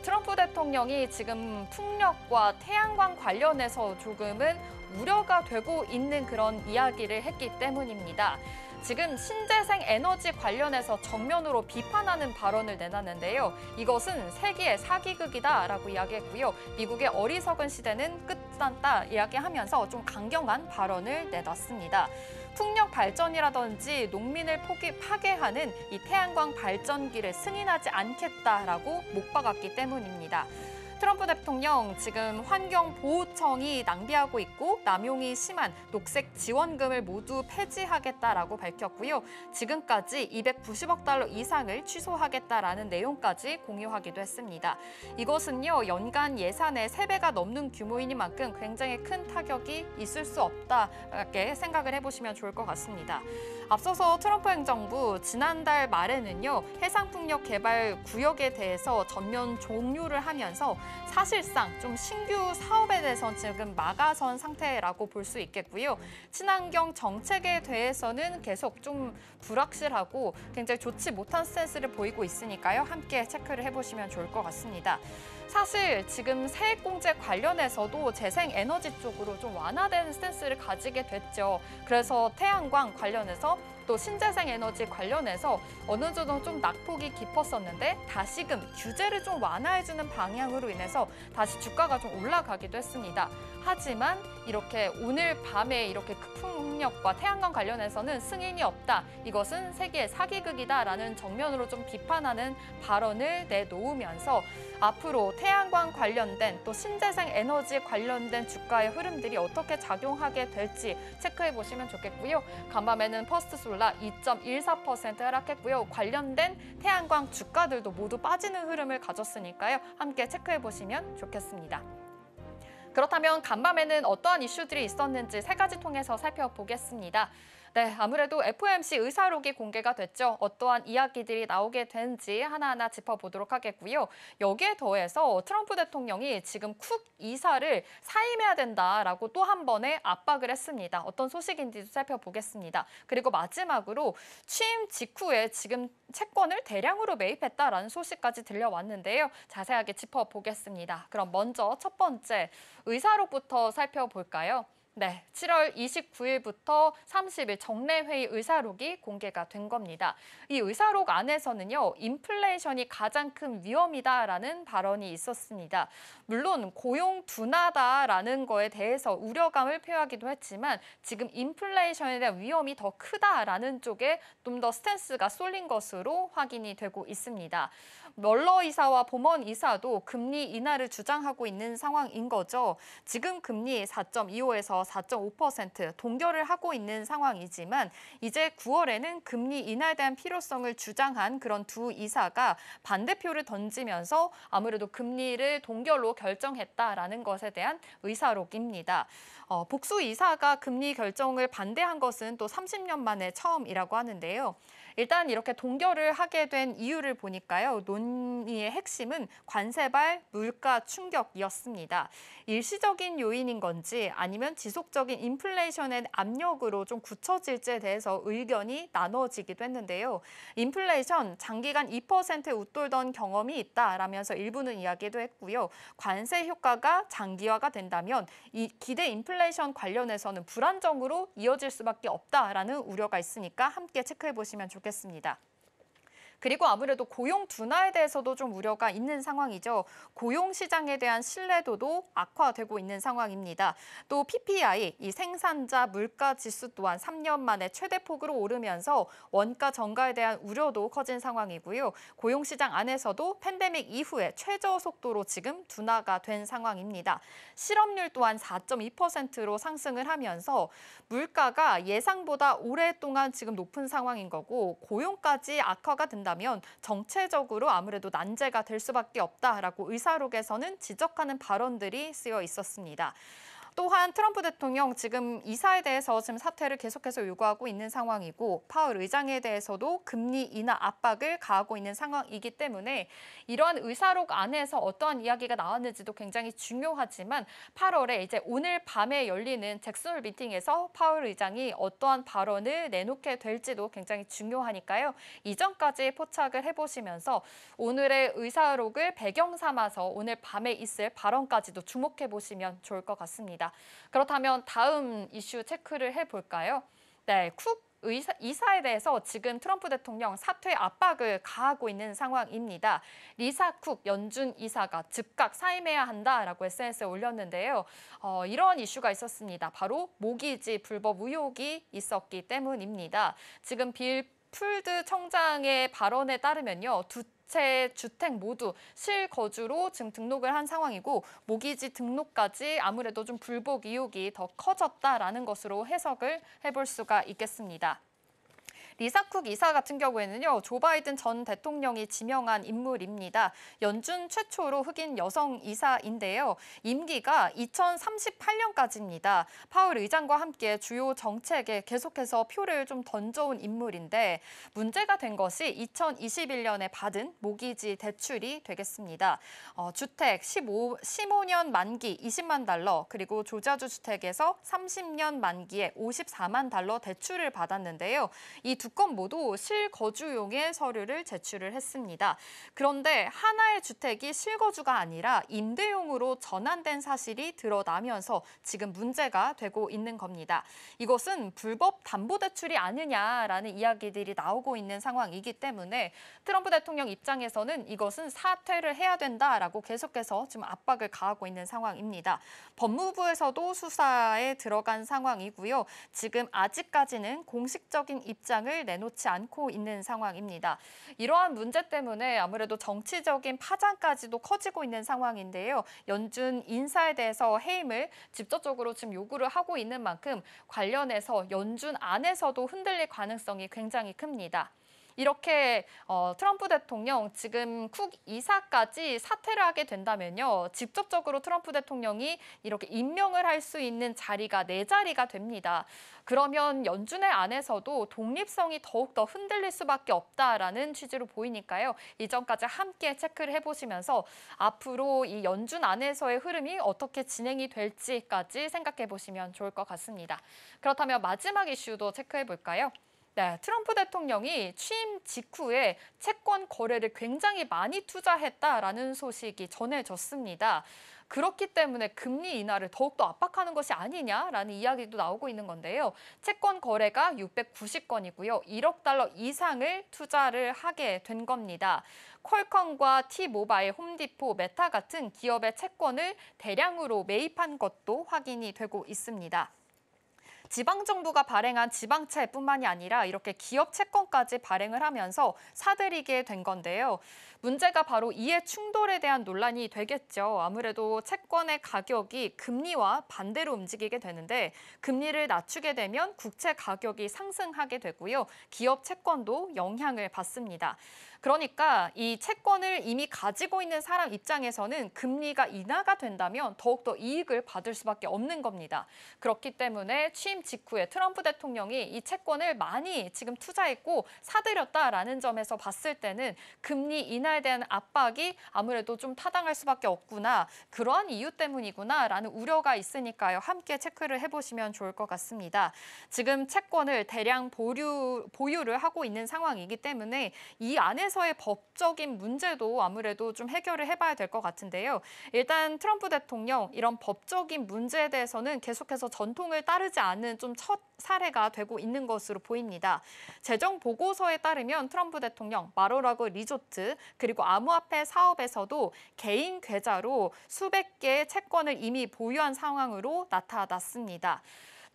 트럼프 대통령이 지금 풍력과 태양광 관련해서 조금은 우려가 되고 있는 그런 이야기를 했기 때문입니다. 지금 신재생 에너지 관련해서 정면으로 비판하는 발언을 내놨는데요. 이것은 세계의 사기극이다라고 이야기했고요. 미국의 어리석은 시대는 끝났다 이야기하면서 좀 강경한 발언을 내놨습니다. 풍력 발전이라든지 농민을 파괴하는 이 태양광 발전기를 승인하지 않겠다라고 못 박았기 때문입니다. 트럼프 대통령 지금 환경보호청이 낭비하고 있고 남용이 심한 녹색 지원금을 모두 폐지하겠다라고 밝혔고요. 지금까지 290억 달러 이상을 취소하겠다라는 내용까지 공유하기도 했습니다. 이것은요, 연간 예산의 3배가 넘는 규모이니만큼 굉장히 큰 타격이 있을 수 없다게 생각을 해보시면 좋을 것 같습니다. 앞서서 트럼프 행정부 지난달 말에는요, 해상풍력 개발 구역에 대해서 전면 종료를 하면서 사실상 좀 신규 사업에 대해서는 지금 막아선 상태라고 볼 수 있겠고요. 친환경 정책에 대해서는 계속 좀 불확실하고 굉장히 좋지 못한 스탠스를 보이고 있으니까요. 함께 체크를 해보시면 좋을 것 같습니다. 사실 지금 세액공제 관련해서도 재생에너지 쪽으로 좀 완화된 스탠스를 가지게 됐죠. 그래서 태양광 관련해서 또 신재생 에너지 관련해서 어느 정도 좀 낙폭이 깊었었는데 다시금 규제를 좀 완화해주는 방향으로 인해서 다시 주가가 좀 올라가기도 했습니다. 하지만 이렇게 오늘 밤에 이렇게 풍력과 태양광 관련해서는 승인이 없다. 이것은 세계의 사기극이다라는 정면으로 좀 비판하는 발언을 내놓으면서 앞으로 태양광 관련된 또 신재생 에너지 관련된 주가의 흐름들이 어떻게 작용하게 될지 체크해 보시면 좋겠고요. 간밤에는 퍼스트솔라 2.14% 하락했고요. 관련된 태양광 주가들도 모두 빠지는 흐름을 가졌으니까요. 함께 체크해 보시면 좋겠습니다. 그렇다면 간밤에는 어떠한 이슈들이 있었는지 3가지 통해서 살펴보겠습니다. 네, 아무래도 FOMC 의사록이 공개가 됐죠. 어떠한 이야기들이 나오게 되는지 하나하나 짚어보도록 하겠고요. 여기에 더해서 트럼프 대통령이 지금 쿡 이사를 사임해야 된다라고 또 한 번의 압박을 했습니다. 어떤 소식인지도 살펴보겠습니다. 그리고 마지막으로 취임 직후에 지금 채권을 대량으로 매입했다라는 소식까지 들려왔는데요. 자세하게 짚어보겠습니다. 그럼 먼저 첫 번째 의사록부터 살펴볼까요? 네, 7월 29일부터 30일 정례회의 의사록이 공개가 된 겁니다. 이 의사록 안에서는요, 인플레이션이 가장 큰 위험이다라는 발언이 있었습니다. 물론 고용 둔화다라는 거에 대해서 우려감을 표하기도 했지만 지금 인플레이션에 대한 위험이 더 크다라는 쪽에 좀 더 스탠스가 쏠린 것으로 확인이 되고 있습니다. 멀러 이사와 봄원 이사도 금리 인하를 주장하고 있는 상황인 거죠. 지금 금리 4.25에서 4.5% 동결을 하고 있는 상황이지만 이제 9월에는 금리 인하에 대한 필요성을 주장한 그런 두 이사가 반대표를 던지면서 아무래도 금리를 동결로 결정했다라는 것에 대한 의사록입니다. 복수 이사가 금리 결정을 반대한 것은 또 30년 만에 처음이라고 하는데요. 일단 이렇게 동결을 하게 된 이유를 보니까요. 논의의 핵심은 관세발 물가 충격이었습니다. 일시적인 요인인 건지 아니면 지속적인 인플레이션의 압력으로 좀 굳혀질지에 대해서 의견이 나눠지기도 했는데요. 인플레이션 장기간 2% 웃돌던 경험이 있다라면서 일부는 이야기도 했고요. 관세 효과가 장기화가 된다면 이 기대 인플레이션 관련해서는 불안정으로 이어질 수밖에 없다라는 우려가 있으니까 함께 체크해 보시면 좋겠습니다. 그리고 아무래도 고용 둔화에 대해서도 좀 우려가 있는 상황이죠. 고용 시장에 대한 신뢰도도 악화되고 있는 상황입니다. 또 PPI, 이 생산자 물가 지수 또한 3년 만에 최대폭으로 오르면서 원가 전가에 대한 우려도 커진 상황이고요. 고용 시장 안에서도 팬데믹 이후에 최저 속도로 지금 둔화가 된 상황입니다. 실업률 또한 4.2%로 상승을 하면서 물가가 예상보다 오랫동안 지금 높은 상황인 거고 고용까지 악화가 된다면 정체적으로 아무래도 난제가 될 수밖에 없다라고 의사록에서는 지적하는 발언들이 쓰여 있었습니다. 또한 트럼프 대통령 지금 이사에 대해서 지금 사퇴를 계속해서 요구하고 있는 상황이고 파월 의장에 대해서도 금리 인하 압박을 가하고 있는 상황이기 때문에 이러한 의사록 안에서 어떠한 이야기가 나왔는지도 굉장히 중요하지만 8월에 이제 오늘 밤에 열리는 잭슨홀 미팅에서 파월 의장이 어떠한 발언을 내놓게 될지도 굉장히 중요하니까요. 이전까지 포착을 해보시면서 오늘의 의사록을 배경 삼아서 오늘 밤에 있을 발언까지도 주목해 보시면 좋을 것 같습니다. 있습니다. 그렇다면 다음 이슈 체크를 해볼까요? 네, 쿡 이사에 대해서 지금 트럼프 대통령 사퇴 압박을 가하고 있는 상황입니다. 리사 쿡 연준 이사가 즉각 사임해야 한다라고 SNS에 올렸는데요. 이런 이슈가 있었습니다. 바로 모기지 불법 의혹이 있었기 때문입니다. 지금 빌 풀드 청장의 발언에 따르면요. 두 채 주택 모두 실거주로 지금 등록을 한 상황이고 모기지 등록까지 아무래도 좀 불복 의혹이 더 커졌다라는 것으로 해석을 해볼 수가 있겠습니다. 리사 쿡 이사 같은 경우에는요. 조 바이든 전 대통령이 지명한 인물입니다. 연준 최초로 흑인 여성 이사인데요. 임기가 2038년까지입니다. 파월 의장과 함께 주요 정책에 계속해서 표를 좀 던져온 인물인데 문제가 된 것이 2021년에 받은 모기지 대출이 되겠습니다. 주택 15년 만기 20만 달러 그리고 조자주 주택에서 30년 만기에 54만 달러 대출을 받았는데요. 이 두 건 모두 실거주용의 서류를 제출을 했습니다. 그런데 하나의 주택이 실거주가 아니라 임대용으로 전환된 사실이 드러나면서 지금 문제가 되고 있는 겁니다. 이것은 불법 담보대출이 아니냐라는 이야기들이 나오고 있는 상황이기 때문에 트럼프 대통령 입장에서는 이것은 사퇴를 해야 된다라고 계속해서 지금 압박을 가하고 있는 상황입니다. 법무부에서도 수사에 들어간 상황이고요. 지금 아직까지는 공식적인 입장을 내놓지 않고 있는 상황입니다. 이러한 문제 때문에 아무래도 정치적인 파장까지도 커지고 있는 상황인데요. 연준 인사에 대해서 해임을 직접적으로 지금 요구를 하고 있는 만큼 관련해서 연준 안에서도 흔들릴 가능성이 굉장히 큽니다. 이렇게 트럼프 대통령 지금 쿡 이사까지 사퇴를 하게 된다면요. 직접적으로 트럼프 대통령이 이렇게 임명을 할 수 있는 자리가 4자리가 됩니다. 그러면 연준의 안에서도 독립성이 더욱더 흔들릴 수밖에 없다라는 취지로 보이니까요. 이 점까지 함께 체크를 해보시면서 앞으로 이 연준 안에서의 흐름이 어떻게 진행이 될지까지 생각해 보시면 좋을 것 같습니다. 그렇다면 마지막 이슈도 체크해 볼까요? 네, 트럼프 대통령이 취임 직후에 채권 거래를 굉장히 많이 투자했다라는 소식이 전해졌습니다. 그렇기 때문에 금리 인하를 더욱더 압박하는 것이 아니냐라는 이야기도 나오고 있는 건데요. 채권 거래가 690건이고요. 1억 달러 이상을 투자를 하게 된 겁니다. 퀄컴과 T모바일, 홈디포, 메타 같은 기업의 채권을 대량으로 매입한 것도 확인이 되고 있습니다. 지방정부가 발행한 지방채뿐만이 아니라 이렇게 기업 채권까지 발행을 하면서 사들이게 된 건데요. 문제가 바로 이해 충돌에 대한 논란이 되겠죠. 아무래도 채권의 가격이 금리와 반대로 움직이게 되는데 금리를 낮추게 되면 국채 가격이 상승하게 되고요. 기업 채권도 영향을 받습니다. 그러니까 이 채권을 이미 가지고 있는 사람 입장에서는 금리가 인하가 된다면 더욱더 이익을 받을 수밖에 없는 겁니다. 그렇기 때문에 취임 직후에 트럼프 대통령이 이 채권을 많이 지금 투자했고 사들였다라는 점에서 봤을 때는 금리 인하에 대한 압박이 아무래도 좀 타당할 수밖에 없구나. 그러한 이유 때문이구나라는 우려가 있으니까요. 함께 체크를 해보시면 좋을 것 같습니다. 지금 채권을 대량 보유를 하고 있는 상황이기 때문에 이 안에서의 법적인 문제도 아무래도 좀 해결을 해봐야 될 것 같은데요. 일단 트럼프 대통령 이런 법적인 문제에 대해서는 계속해서 전통을 따르지 않은 좀 첫 사례가 되고 있는 것으로 보입니다. 재정 보고서에 따르면 트럼프 대통령 마로라고 리조트 그리고 암호화폐 사업에서도 개인 계좌로 수백 개의 채권을 이미 보유한 상황으로 나타났습니다.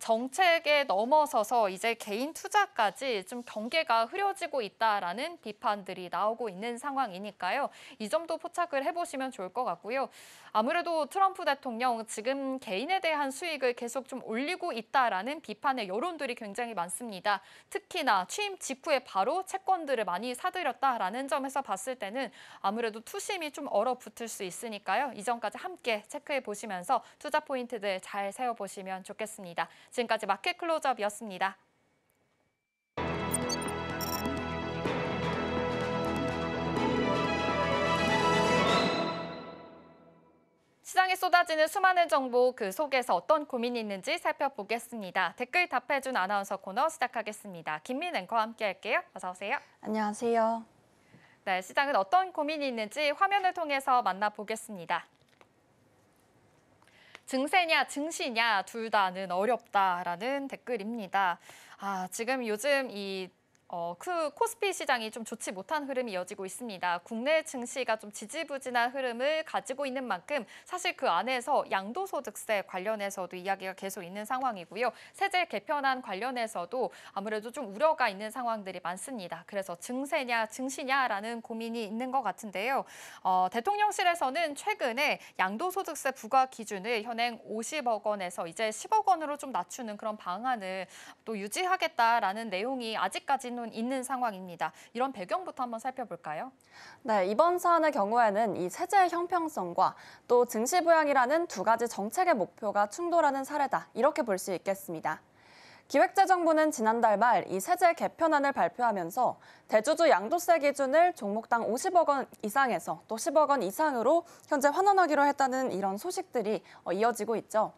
정책에 넘어서서 이제 개인 투자까지 좀 경계가 흐려지고 있다라는 비판들이 나오고 있는 상황이니까요. 이 점도 포착을 해보시면 좋을 것 같고요. 아무래도 트럼프 대통령 지금 개인에 대한 수익을 계속 좀 올리고 있다라는 비판의 여론들이 굉장히 많습니다. 특히나 취임 직후에 바로 채권들을 많이 사들였다라는 점에서 봤을 때는 아무래도 투심이 좀 얼어붙을 수 있으니까요. 이 점까지 함께 체크해 보시면서 투자 포인트들 잘 세워보시면 좋겠습니다. 지금까지 마켓 클로즈업이었습니다. 시장에 쏟아지는 수많은 정보 그 속에서 어떤 고민이 있는지 살펴보겠습니다. 댓글 답해준 아나운서 코너 시작하겠습니다. 김민 앵커와 함께할게요. 어서 오세요. 안녕하세요. 네, 시장은 어떤 고민이 있는지 화면을 통해서 만나보겠습니다. 증세냐 증시냐 둘 다는 어렵다라는 댓글입니다. 지금 요즘 코스피 시장이 좀 좋지 못한 흐름이 이어지고 있습니다. 국내 증시가 좀 지지부진한 흐름을 가지고 있는 만큼 사실 그 안에서 양도소득세 관련해서도 이야기가 계속 있는 상황이고요. 세제 개편안 관련해서도 아무래도 좀 우려가 있는 상황들이 많습니다. 그래서 증세냐 증시냐라는 고민이 있는 것 같은데요. 대통령실에서는 최근에 양도소득세 부과 기준을 현행 50억 원에서 이제 10억 원으로 좀 낮추는 그런 방안을 또 유지하겠다라는 내용이 아직까지는 있는 상황입니다. 이런 배경부터 한번 살펴볼까요? 네, 이번 사안의 경우에는 이 세제의 형평성과 또 증시 부양이라는 두 가지 정책의 목표가 충돌하는 사례다. 이렇게 볼 수 있겠습니다. 기획재정부는 지난달 말 이 세제 개편안을 발표하면서 대주주 양도세 기준을 종목당 50억 원 이상에서 또 10억 원 이상으로 현재 환원하기로 했다는 이런 소식들이 이어지고 있죠.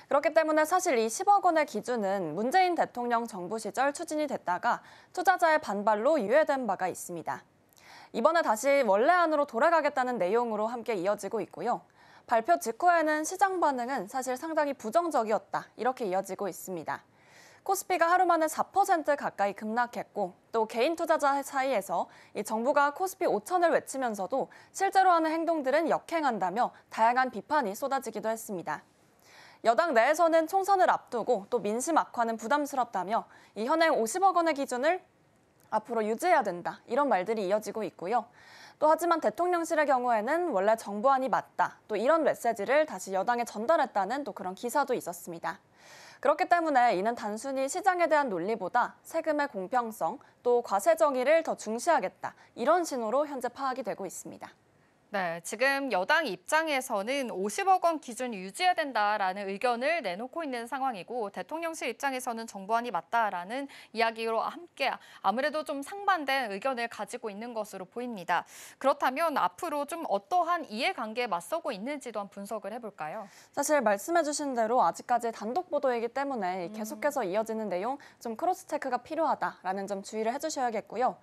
그렇기 때문에 사실 이 10억 원의 기준은 문재인 대통령 정부 시절 추진이 됐다가 투자자의 반발로 유예된 바가 있습니다. 이번에 다시 원래 안으로 돌아가겠다는 내용으로 함께 이어지고 있고요. 발표 직후에는 시장 반응은 사실 상당히 부정적이었다. 이렇게 이어지고 있습니다. 코스피가 하루 만에 4% 가까이 급락했고 또 개인 투자자 사이에서 이 정부가 코스피 5천을 외치면서도 실제로 하는 행동들은 역행한다며 다양한 비판이 쏟아지기도 했습니다. 여당 내에서는 총선을 앞두고 또 민심 악화는 부담스럽다며 이 현행 50억 원의 기준을 앞으로 유지해야 된다. 이런 말들이 이어지고 있고요. 또 하지만 대통령실의 경우에는 원래 정부안이 맞다. 또 이런 메시지를 다시 여당에 전달했다는 또 그런 기사도 있었습니다. 그렇기 때문에 이는 단순히 시장에 대한 논리보다 세금의 공평성, 또 과세 정의를 더 중시하겠다. 이런 신호로 현재 파악이 되고 있습니다. 네, 지금 여당 입장에서는 50억 원 기준 유지해야 된다라는 의견을 내놓고 있는 상황이고 대통령실 입장에서는 정부안이 맞다라는 이야기로 함께 아무래도 좀 상반된 의견을 가지고 있는 것으로 보입니다. 그렇다면 앞으로 좀 어떠한 이해관계에 맞서고 있는지도 한번 분석을 해볼까요? 사실 말씀해 주신 대로 아직까지 단독 보도이기 때문에 계속해서 이어지는 내용 좀 크로스 체크가 필요하다라는 점 주의를 해주셔야겠고요.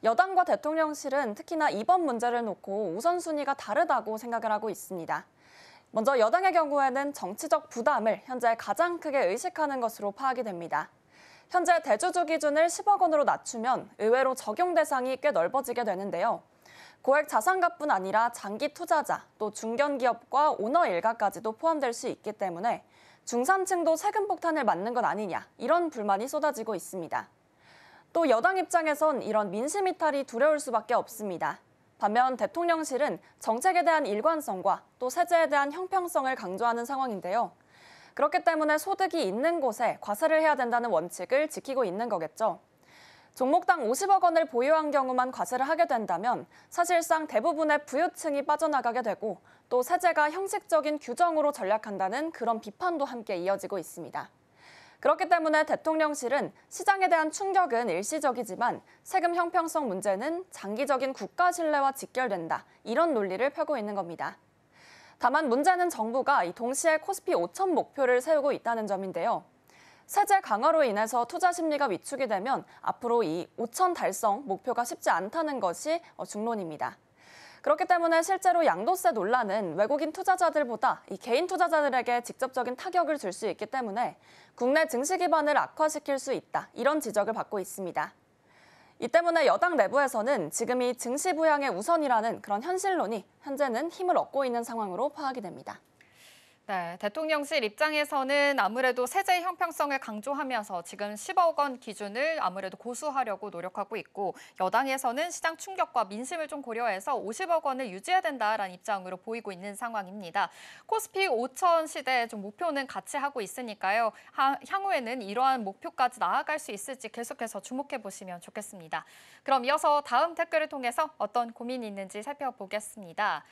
여당과 대통령실은 특히나 이번 문제를 놓고 우선순위가 다르다고 생각을 하고 있습니다. 먼저 여당의 경우에는 정치적 부담을 현재 가장 크게 의식하는 것으로 파악이 됩니다. 현재 대주주 기준을 10억 원으로 낮추면 의외로 적용 대상이 꽤 넓어지게 되는데요. 고액 자산가뿐 아니라 장기 투자자, 또 중견기업과 오너 일가까지도 포함될 수 있기 때문에 중산층도 세금 폭탄을 맞는 것 아니냐, 이런 불만이 쏟아지고 있습니다. 또 여당 입장에선 이런 민심 이탈이 두려울 수밖에 없습니다. 반면 대통령실은 정책에 대한 일관성과 또 세제에 대한 형평성을 강조하는 상황인데요. 그렇기 때문에 소득이 있는 곳에 과세를 해야 된다는 원칙을 지키고 있는 거겠죠. 종목당 50억 원을 보유한 경우만 과세를 하게 된다면 사실상 대부분의 부유층이 빠져나가게 되고 또 세제가 형식적인 규정으로 전략한다는 그런 비판도 함께 이어지고 있습니다. 그렇기 때문에 대통령실은 시장에 대한 충격은 일시적이지만 세금 형평성 문제는 장기적인 국가 신뢰와 직결된다. 이런 논리를 펴고 있는 겁니다. 다만 문제는 정부가 동시에 코스피 5천 목표를 세우고 있다는 점인데요. 세제 강화로 인해서 투자 심리가 위축이 되면 앞으로 이 5천 달성 목표가 쉽지 않다는 것이 중론입니다. 그렇기 때문에 실제로 양도세 논란은 외국인 투자자들보다 이 개인 투자자들에게 직접적인 타격을 줄 수 있기 때문에 국내 증시 기반을 악화시킬 수 있다. 이런 지적을 받고 있습니다. 이 때문에 여당 내부에서는 지금 이 증시 부양의 우선이라는 그런 현실론이 현재는 힘을 얻고 있는 상황으로 파악이 됩니다. 네, 대통령실 입장에서는 아무래도 세제 형평성을 강조하면서 지금 10억 원 기준을 아무래도 고수하려고 노력하고 있고 여당에서는 시장 충격과 민심을 좀 고려해서 50억 원을 유지해야 된다라는 입장으로 보이고 있는 상황입니다. 코스피 5천 시대 좀 목표는 같이 하고 있으니까요. 향후에는 이러한 목표까지 나아갈 수 있을지 계속해서 주목해 보시면 좋겠습니다. 그럼 이어서 다음 댓글을 통해서 어떤 고민이 있는지 살펴보겠습니다.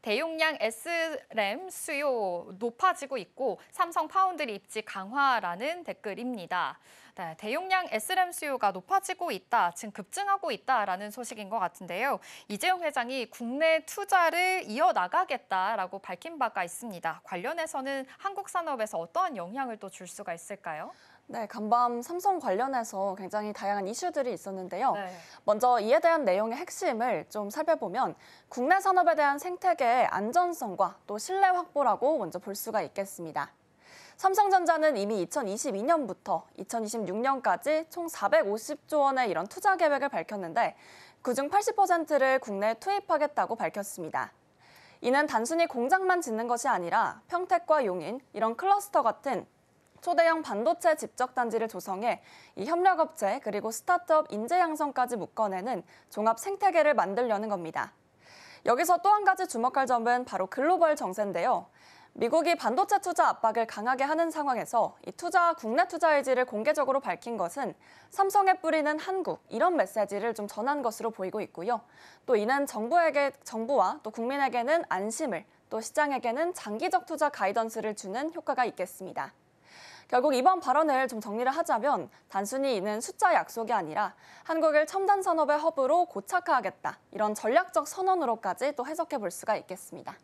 대용량 SRAM 수요 높아지고 있고 삼성 파운드리 입지 강화라는 댓글입니다. 네, 대용량 SRAM 수요가 높아지고 있다, 지금 급증하고 있다라는 소식인 것 같은데요. 이재용 회장이 국내 투자를 이어나가겠다라고 밝힌 바가 있습니다. 관련해서는 한국 산업에서 어떠한 영향을 또 줄 수가 있을까요? 네, 간밤 삼성 관련해서 굉장히 다양한 이슈들이 있었는데요. 네. 먼저 이에 대한 내용의 핵심을 좀 살펴보면 국내 산업에 대한 생태계의 안전성과 또 신뢰 확보라고 먼저 볼 수가 있겠습니다. 삼성전자는 이미 2022년부터 2026년까지 총 450조 원의 이런 투자 계획을 밝혔는데 그중 80%를 국내에 투입하겠다고 밝혔습니다. 이는 단순히 공장만 짓는 것이 아니라 평택과 용인, 이런 클러스터 같은 초대형 반도체 집적단지를 조성해 이 협력업체 그리고 스타트업 인재 양성까지 묶어내는 종합 생태계를 만들려는 겁니다. 여기서 또 한 가지 주목할 점은 바로 글로벌 정세인데요. 미국이 반도체 투자 압박을 강하게 하는 상황에서 이 국내 투자 의지를 공개적으로 밝힌 것은 삼성의 뿌리는 한국 이런 메시지를 좀 전한 것으로 보이고 있고요. 또 이는 정부와 또 국민에게는 안심을 또 시장에게는 장기적 투자 가이던스를 주는 효과가 있겠습니다. 결국 이번 발언을 좀 정리를 하자면 단순히 이는 숫자 약속이 아니라 한국을 첨단 산업의 허브로 고착화하겠다 이런 전략적 선언으로까지 또 해석해 볼 수가 있겠습니다.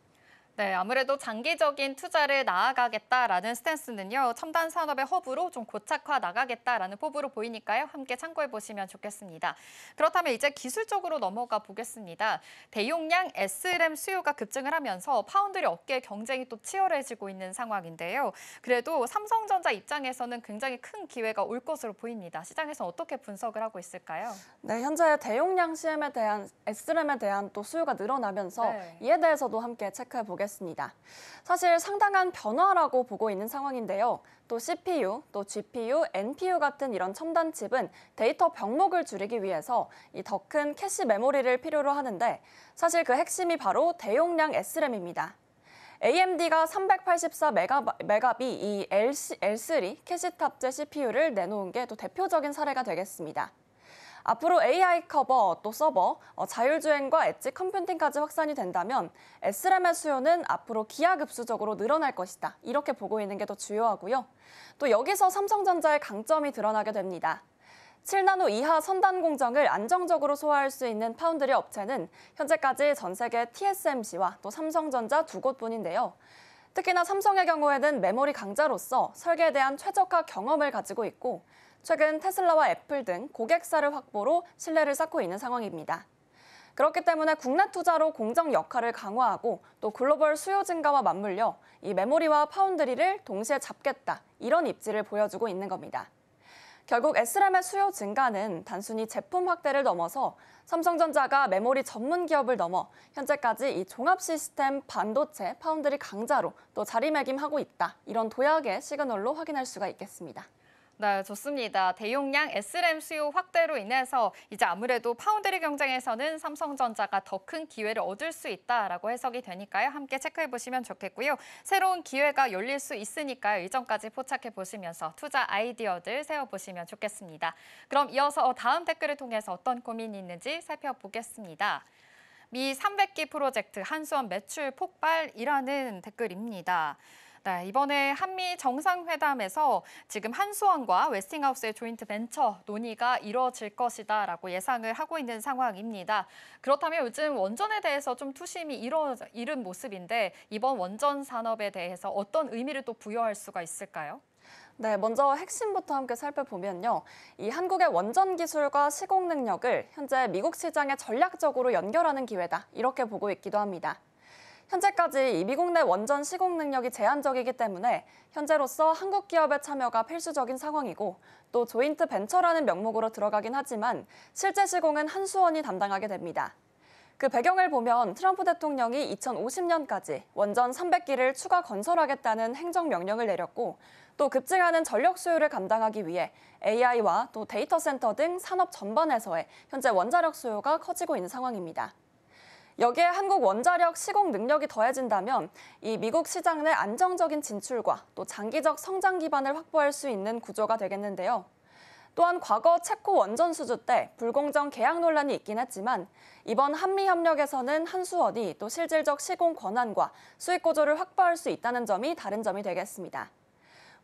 네, 아무래도 장기적인 투자를 나아가겠다라는 스탠스는요. 첨단 산업의 허브로 좀 고착화 나가겠다라는 포부로 보이니까요. 함께 참고해 보시면 좋겠습니다. 그렇다면 이제 기술적으로 넘어가 보겠습니다. 대용량 SRAM 수요가 급증을 하면서 파운드리 업계의 경쟁이 또 치열해지고 있는 상황인데요. 그래도 삼성전자 입장에서는 굉장히 큰 기회가 올 것으로 보입니다. 시장에서 어떻게 분석을 하고 있을까요? 네, 현재 대용량 SRAM에 대한 또 수요가 늘어나면서 네. 이에 대해서도 함께 체크해 보겠습니다. 사실 상당한 변화라고 보고 있는 상황인데요. 또 CPU, 또 GPU, NPU 같은 이런 첨단 칩은 데이터 병목을 줄이기 위해서 이 더 큰 캐시 메모리를 필요로 하는데 사실 그 핵심이 바로 대용량 SRAM입니다. AMD가 384메가비 이 L3 캐시 탑재 CPU를 내놓은 게 또 대표적인 사례가 되겠습니다. 앞으로 AI 커버, 또 서버, 자율주행과 엣지 컴퓨팅까지 확산이 된다면 SRAM의 수요는 앞으로 기하급수적으로 늘어날 것이다. 이렇게 보고 있는 게 더 주요하고요. 또 여기서 삼성전자의 강점이 드러나게 됩니다. 7나노 이하 선단 공정을 안정적으로 소화할 수 있는 파운드리 업체는 현재까지 전 세계 TSMC와 또 삼성전자 두 곳뿐인데요. 특히나 삼성의 경우에는 메모리 강자로서 설계에 대한 최적화 경험을 가지고 있고 최근 테슬라와 애플 등 고객사를 확보로 신뢰를 쌓고 있는 상황입니다. 그렇기 때문에 국내 투자로 공정 역할을 강화하고 또 글로벌 수요 증가와 맞물려 이 메모리와 파운드리를 동시에 잡겠다 이런 입지를 보여주고 있는 겁니다. 결국 SRAM의 수요 증가는 단순히 제품 확대를 넘어서 삼성전자가 메모리 전문 기업을 넘어 현재까지 이 종합 시스템 반도체 파운드리 강자로 또 자리매김하고 있다 이런 도약의 시그널로 확인할 수가 있겠습니다. 네, 좋습니다. 대용량 SRAM 수요 확대로 인해서 이제 아무래도 파운드리 경쟁에서는 삼성전자가 더 큰 기회를 얻을 수 있다라고 해석이 되니까요. 함께 체크해 보시면 좋겠고요. 새로운 기회가 열릴 수 있으니까요. 이전까지 포착해 보시면서 투자 아이디어들 세워보시면 좋겠습니다. 그럼 이어서 다음 댓글을 통해서 어떤 고민이 있는지 살펴보겠습니다. 미 300기 프로젝트 한수원 매출 폭발이라는 댓글입니다. 네, 이번에 한미 정상회담에서 지금 한수원과 웨스팅하우스의 조인트 벤처 논의가 이뤄질 것이다라고 예상을 하고 있는 상황입니다. 그렇다면 요즘 원전에 대해서 좀 투심이 이른 모습인데 이번 원전 산업에 대해서 어떤 의미를 또 부여할 수가 있을까요? 네, 먼저 핵심부터 함께 살펴보면요. 이 한국의 원전 기술과 시공 능력을 현재 미국 시장에 전략적으로 연결하는 기회다. 이렇게 보고 있기도 합니다. 현재까지 이 미국 내 원전 시공 능력이 제한적이기 때문에 현재로서 한국 기업의 참여가 필수적인 상황이고 또 조인트 벤처라는 명목으로 들어가긴 하지만 실제 시공은 한수원이 담당하게 됩니다. 그 배경을 보면 트럼프 대통령이 2050년까지 원전 300기를 추가 건설하겠다는 행정명령을 내렸고 또 급증하는 전력 수요를 감당하기 위해 AI와 또 데이터 센터 등 산업 전반에서의 현재 원자력 수요가 커지고 있는 상황입니다. 여기에 한국 원자력 시공 능력이 더해진다면 이 미국 시장 내 안정적인 진출과 또 장기적 성장 기반을 확보할 수 있는 구조가 되겠는데요. 또한 과거 체코 원전 수주 때 불공정 계약 논란이 있긴 했지만 이번 한미협력에서는 한수원이 또 실질적 시공 권한과 수익 구조를 확보할 수 있다는 점이 다른 점이 되겠습니다.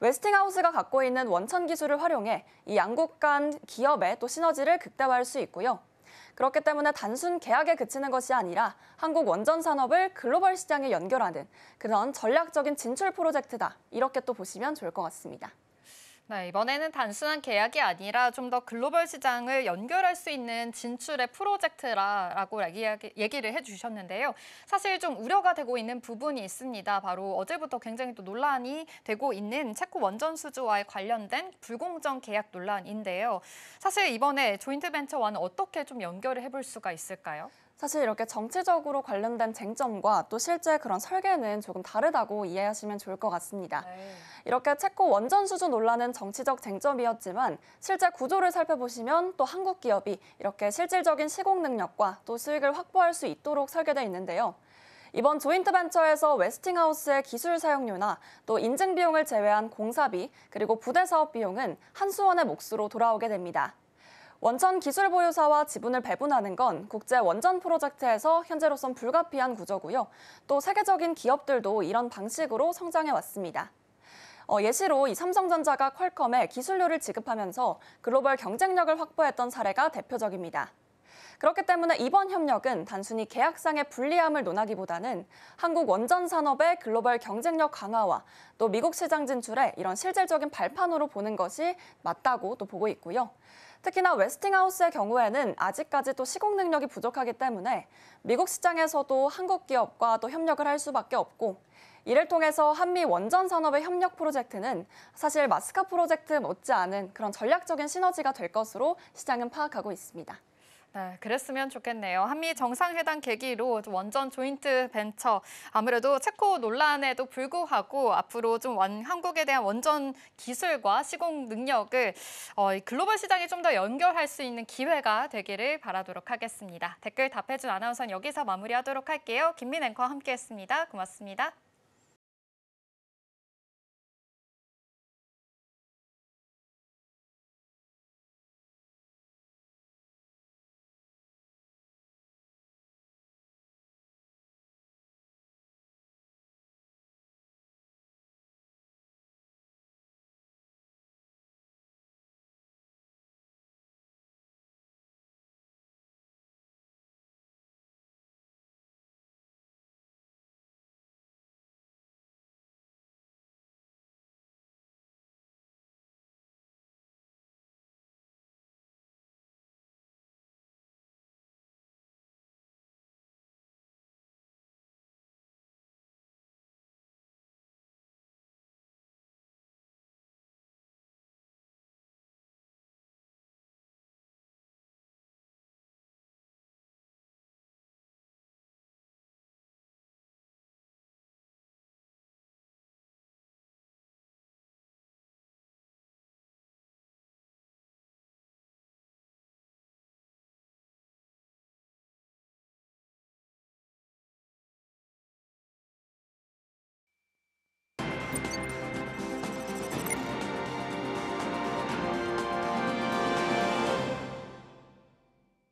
웨스팅하우스가 갖고 있는 원천 기술을 활용해 이 양국 간 기업의 또 시너지를 극대화할 수 있고요. 그렇기 때문에 단순 계약에 그치는 것이 아니라 한국 원전 산업을 글로벌 시장에 연결하는 그런 전략적인 진출 프로젝트다. 이렇게 또 보시면 좋을 것 같습니다. 네, 이번에는 단순한 계약이 아니라 좀 더 글로벌 시장을 연결할 수 있는 진출의 프로젝트라고 얘기를 해주셨는데요. 사실 좀 우려가 되고 있는 부분이 있습니다. 바로 어제부터 굉장히 또 논란이 되고 있는 체코 원전 수주와의 관련된 불공정 계약 논란인데요. 사실 이번에 조인트벤처와는 어떻게 좀 연결을 해볼 수가 있을까요? 사실 이렇게 정치적으로 관련된 쟁점과 또 실제 그런 설계는 조금 다르다고 이해하시면 좋을 것 같습니다. 네. 이렇게 체코 원전 수주 논란은 정치적 쟁점이었지만 실제 구조를 살펴보시면 또 한국 기업이 이렇게 실질적인 시공 능력과 또 수익을 확보할 수 있도록 설계되어 있는데요. 이번 조인트벤처에서 웨스팅하우스의 기술 사용료나 또 인증 비용을 제외한 공사비 그리고 부대 사업 비용은 한수원의 몫으로 돌아오게 됩니다. 원천 기술 보유사와 지분을 배분하는 건 국제 원전 프로젝트에서 현재로선 불가피한 구조고요. 또 세계적인 기업들도 이런 방식으로 성장해 왔습니다. 예시로 이 삼성전자가 퀄컴에 기술료를 지급하면서 글로벌 경쟁력을 확보했던 사례가 대표적입니다. 그렇기 때문에 이번 협력은 단순히 계약상의 불리함을 논하기보다는 한국 원전 산업의 글로벌 경쟁력 강화와 또 미국 시장 진출에 이런 실질적인 발판으로 보는 것이 맞다고 또 보고 있고요. 특히나 웨스팅하우스의 경우에는 아직까지 또 시공 능력이 부족하기 때문에 미국 시장에서도 한국 기업과 또 협력을 할 수밖에 없고 이를 통해서 한미 원전 산업의 협력 프로젝트는 사실 마스카 프로젝트 못지않은 그런 전략적인 시너지가 될 것으로 시장은 파악하고 있습니다. 네, 그랬으면 좋겠네요. 한미 정상회담 계기로 원전 조인트 벤처 아무래도 체코 논란에도 불구하고 앞으로 좀 한국에 대한 원전 기술과 시공 능력을 글로벌 시장에 좀 더 연결할 수 있는 기회가 되기를 바라도록 하겠습니다. 댓글 답해준 아나운서는 여기서 마무리하도록 할게요. 김민 앵커와 함께했습니다. 고맙습니다.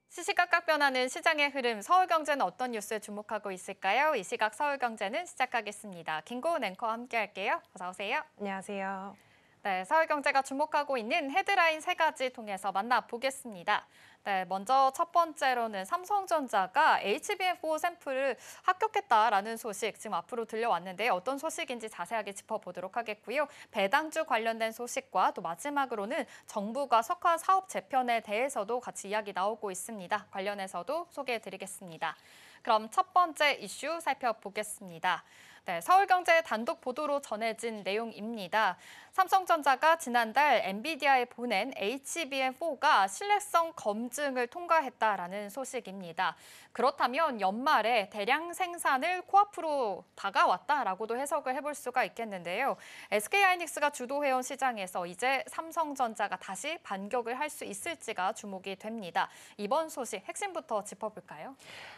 시시각각 변하는 시장의 흐름, 서울경제는 어떤 뉴스에 주목하고 있을까요? 이 시각 서울경제는 시작하겠습니다. 김고은 앵커와 함께할게요. 어서 오세요. 안녕하세요. 네, 서울경제가 주목하고 있는 헤드라인 3가지 통해서 만나보겠습니다. 네, 먼저 첫 번째로는 삼성전자가 HBM4 샘플을 합격했다라는 소식 지금 앞으로 들려왔는데 어떤 소식인지 자세하게 짚어보도록 하겠고요. 배당주 관련된 소식과 또 마지막으로는 정부가 석화 사업 재편에 대해서도 같이 이야기 나오고 있습니다. 관련해서도 소개해드리겠습니다. 그럼 첫 번째 이슈 살펴보겠습니다. 네, 서울경제 단독 보도로 전해진 내용입니다. 삼성전자가 지난달 엔비디아에 보낸 HBM4가 신뢰성 검증을 통과했다라는 소식입니다. 그렇다면 연말에 대량 생산을 코앞으로 다가왔다라고도 해석을 해볼 수가 있겠는데요. SK하이닉스가 주도해온 시장에서 이제 삼성전자가 다시 반격을 할 수 있을지가 주목이 됩니다. 이번 소식 핵심부터 짚어볼까요?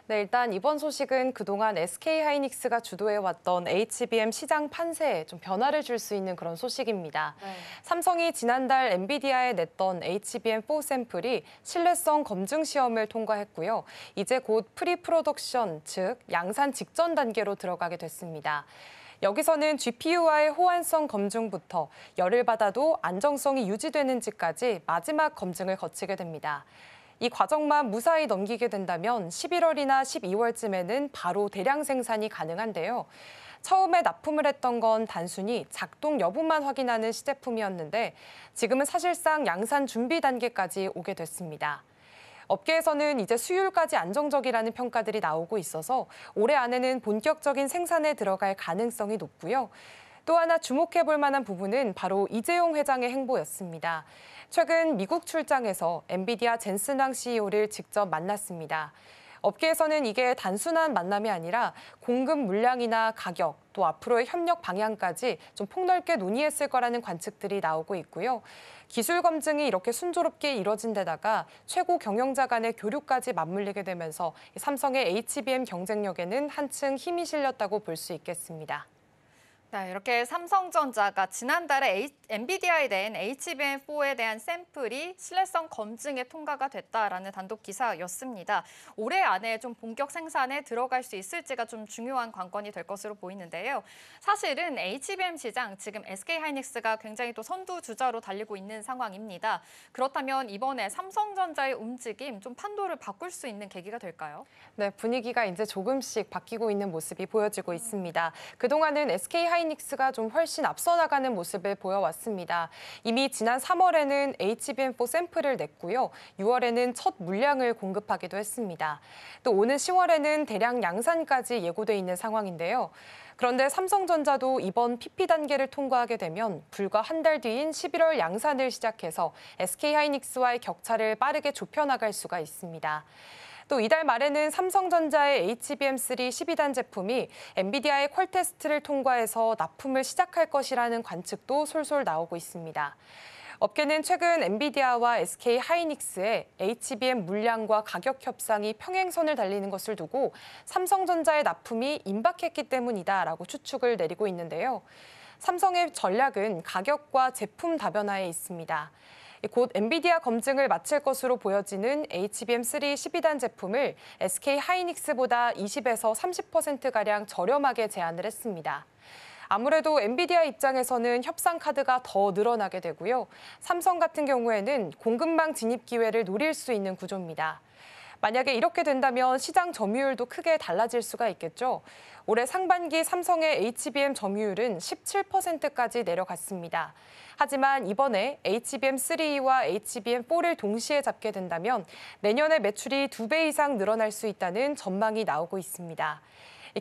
네, 일단 이번 소식은 그동안 SK하이닉스가 주도해왔던 HBM 시장 판세에 좀 변화를 줄 수 있는 그런 소식입니다. 네. 삼성이 지난달 엔비디아에 냈던 HBM4 샘플이 신뢰성 검증 시험을 통과했고요. 이제 곧 프리 프로덕션, 즉 양산 직전 단계로 들어가게 됐습니다. 여기서는 GPU와의 호환성 검증부터 열을 받아도 안정성이 유지되는지까지 마지막 검증을 거치게 됩니다. 이 과정만 무사히 넘기게 된다면 11월이나 12월쯤에는 바로 대량 생산이 가능한데요. 처음에 납품을 했던 건 단순히 작동 여부만 확인하는 시제품이었는데 지금은 사실상 양산 준비 단계까지 오게 됐습니다. 업계에서는 이제 수율까지 안정적이라는 평가들이 나오고 있어서 올해 안에는 본격적인 생산에 들어갈 가능성이 높고요. 또 하나 주목해볼 만한 부분은 바로 이재용 회장의 행보였습니다. 최근 미국 출장에서 엔비디아 젠슨 황 CEO를 직접 만났습니다. 업계에서는 이게 단순한 만남이 아니라 공급 물량이나 가격, 또 앞으로의 협력 방향까지 좀 폭넓게 논의했을 거라는 관측들이 나오고 있고요. 기술 검증이 이렇게 순조롭게 이뤄진 데다가 최고 경영자 간의 교류까지 맞물리게 되면서 삼성의 HBM 경쟁력에는 한층 힘이 실렸다고 볼 수 있겠습니다. 네, 이렇게 삼성전자가 지난달에 엔비디아에 낸 HBM4에 대한 샘플이 신뢰성 검증에 통과가 됐다라는 단독 기사였습니다. 올해 안에 좀 본격 생산에 들어갈 수 있을지가 좀 중요한 관건이 될 것으로 보이는데요. 사실은 HBM 시장 지금 SK하이닉스가 굉장히 또 선두주자로 달리고 있는 상황입니다. 그렇다면 이번에 삼성전자의 움직임 좀 판도를 바꿀 수 있는 계기가 될까요? 네, 분위기가 이제 조금씩 바뀌고 있는 모습이 보여지고 있습니다. 그동안은 SK하이닉스가 좀 훨씬 앞서 나가는 모습을 보여왔습니다. 이미 지난 3월에는 HBM4 샘플을 냈고요. 6월에는 첫 물량을 공급하기도 했습니다. 또 오는 10월에는 대량 양산까지 예고돼 있는 상황인데요. 그런데 삼성전자도 이번 PP 단계를 통과하게 되면 불과 한 달 뒤인 11월 양산을 시작해서 SK하이닉스와의 격차를 빠르게 좁혀나갈 수가 있습니다. 또 이달 말에는 삼성전자의 HBM3 12단 제품이 엔비디아의 퀄 테스트를 통과해서 납품을 시작할 것이라는 관측도 솔솔 나오고 있습니다. 업계는 최근 엔비디아와 SK하이닉스의 HBM 물량과 가격 협상이 평행선을 달리는 것을 두고 삼성전자의 납품이 임박했기 때문이다라고 추측을 내리고 있는데요. 삼성의 전략은 가격과 제품 다변화에 있습니다. 곧 엔비디아 검증을 마칠 것으로 보여지는 HBM3 12단 제품을 SK하이닉스보다 20에서 30%가량 저렴하게 제안을 했습니다. 아무래도 엔비디아 입장에서는 협상 카드가 더 늘어나게 되고요. 삼성 같은 경우에는 공급망 진입 기회를 노릴 수 있는 구조입니다. 만약에 이렇게 된다면 시장 점유율도 크게 달라질 수가 있겠죠. 올해 상반기 삼성의 HBM 점유율은 17%까지 내려갔습니다. 하지만 이번에 HBM3와 HBM4를 동시에 잡게 된다면 내년에 매출이 2배 이상 늘어날 수 있다는 전망이 나오고 있습니다.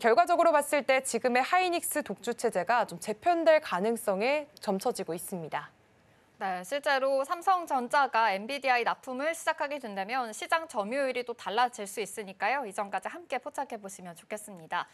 결과적으로 봤을 때 지금의 하이닉스 독주 체제가 좀 재편될 가능성에 점쳐지고 있습니다. 네, 실제로 삼성전자가 엔비디아의 납품을 시작하게 된다면 시장 점유율이 또 달라질 수 있으니까요. 이 점까지 함께 포착해 보시면 좋겠습니다.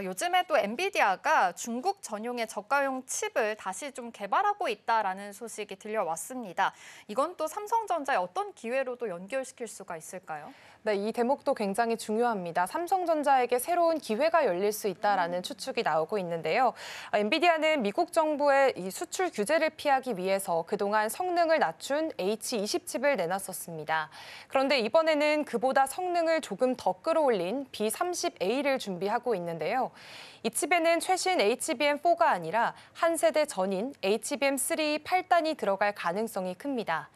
요즘에 또 엔비디아가 중국 전용의 저가용 칩을 다시 좀 개발하고 있다라는 소식이 들려왔습니다. 이건 또 삼성전자의 어떤 기회로도 연결시킬 수가 있을까요? 네, 이 대목도 굉장히 중요합니다. 삼성전자에게 새로운 기회가 열릴 수 있다라는 추측이 나오고 있는데요. 엔비디아는 미국 정부의 이 수출 규제를 피하기 위해서 그동안 성능을 낮춘 H20 칩을 내놨었습니다. 그런데 이번에는 그보다 성능을 조금 더 끌어올린 B30A를 준비하고 있는데요. 이 칩에는 최신 HBM4가 아니라 한 세대 전인 HBM3 8단이 들어갈 가능성이 큽니다.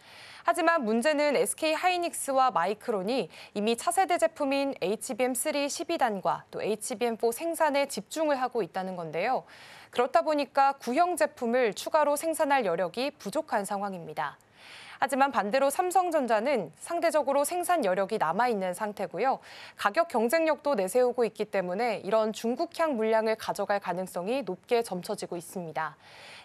하지만 문제는 SK하이닉스와 마이크론이 이미 차세대 제품인 HBM3 12단과 또 HBM4 생산에 집중을 하고 있다는 건데요. 그렇다 보니까 구형 제품을 추가로 생산할 여력이 부족한 상황입니다. 하지만 반대로 삼성전자는 상대적으로 생산 여력이 남아있는 상태고요. 가격 경쟁력도 내세우고 있기 때문에 이런 중국향 물량을 가져갈 가능성이 높게 점쳐지고 있습니다.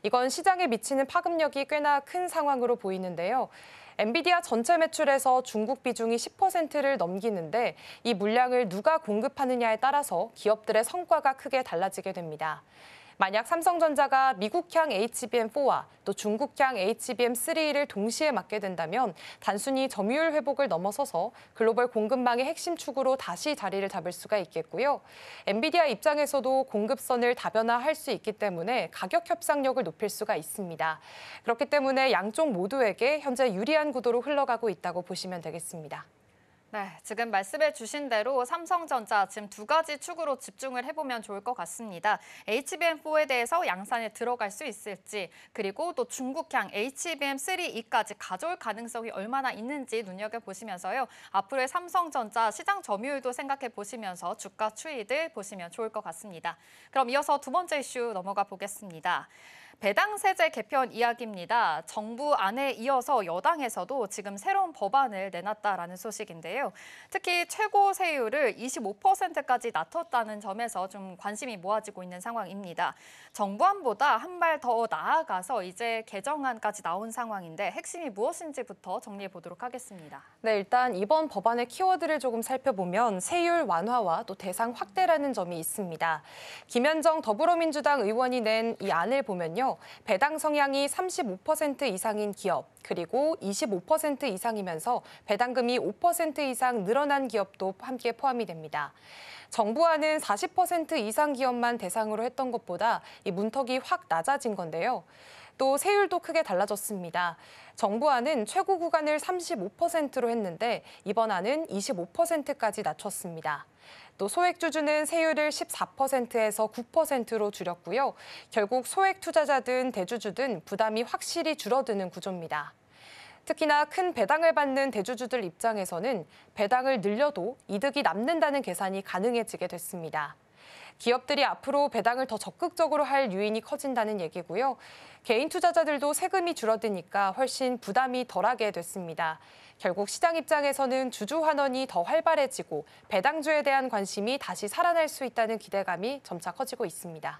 이건 시장에 미치는 파급력이 꽤나 큰 상황으로 보이는데요. 엔비디아 전체 매출에서 중국 비중이 10%를 넘기는데 이 물량을 누가 공급하느냐에 따라서 기업들의 성과가 크게 달라지게 됩니다. 만약 삼성전자가 미국향 HBM4와 또 중국향 HBM3를 동시에 맡게 된다면 단순히 점유율 회복을 넘어서서 글로벌 공급망의 핵심 축으로 다시 자리를 잡을 수가 있겠고요. 엔비디아 입장에서도 공급선을 다변화할 수 있기 때문에 가격 협상력을 높일 수가 있습니다. 그렇기 때문에 양쪽 모두에게 현재 유리한 구도로 흘러가고 있다고 보시면 되겠습니다. 네, 지금 말씀해 주신 대로 삼성전자 지금 두 가지 축으로 집중을 해보면 좋을 것 같습니다. HBM4에 대해서 양산에 들어갈 수 있을지, 그리고 또 중국향 HBM3E까지 가져올 가능성이 얼마나 있는지 눈여겨보시면서요. 앞으로의 삼성전자 시장 점유율도 생각해 보시면서 주가 추이들 보시면 좋을 것 같습니다. 그럼 이어서 두 번째 이슈 넘어가 보겠습니다. 배당세제 개편 이야기입니다. 정부 안에 이어서 여당에서도 지금 새로운 법안을 내놨다라는 소식인데요. 특히 최고 세율을 25%까지 낮췄다는 점에서 좀 관심이 모아지고 있는 상황입니다. 정부안보다 한 발 더 나아가서 이제 개정안까지 나온 상황인데 핵심이 무엇인지부터 정리해 보도록 하겠습니다. 네, 일단 이번 법안의 키워드를 조금 살펴보면 세율 완화와 또 대상 확대라는 점이 있습니다. 김현정 더불어민주당 의원이 낸 이 안을 보면요. 배당 성향이 35% 이상인 기업, 그리고 25% 이상이면서 배당금이 5% 이상 늘어난 기업도 함께 포함이 됩니다. 정부안은 40% 이상 기업만 대상으로 했던 것보다 이 문턱이 확 낮아진 건데요. 또 세율도 크게 달라졌습니다. 정부안은 최고 구간을 35%로 했는데 이번 안은 25%까지 낮췄습니다. 또 소액주주는 세율을 14%에서 9%로 줄였고요. 결국 소액 투자자든 대주주든 부담이 확실히 줄어드는 구조입니다. 특히나 큰 배당을 받는 대주주들 입장에서는 배당을 늘려도 이득이 남는다는 계산이 가능해지게 됐습니다. 기업들이 앞으로 배당을 더 적극적으로 할 요인이 커진다는 얘기고요. 개인 투자자들도 세금이 줄어드니까 훨씬 부담이 덜하게 됐습니다. 결국 시장 입장에서는 주주 환원이 더 활발해지고 배당주에 대한 관심이 다시 살아날 수 있다는 기대감이 점차 커지고 있습니다.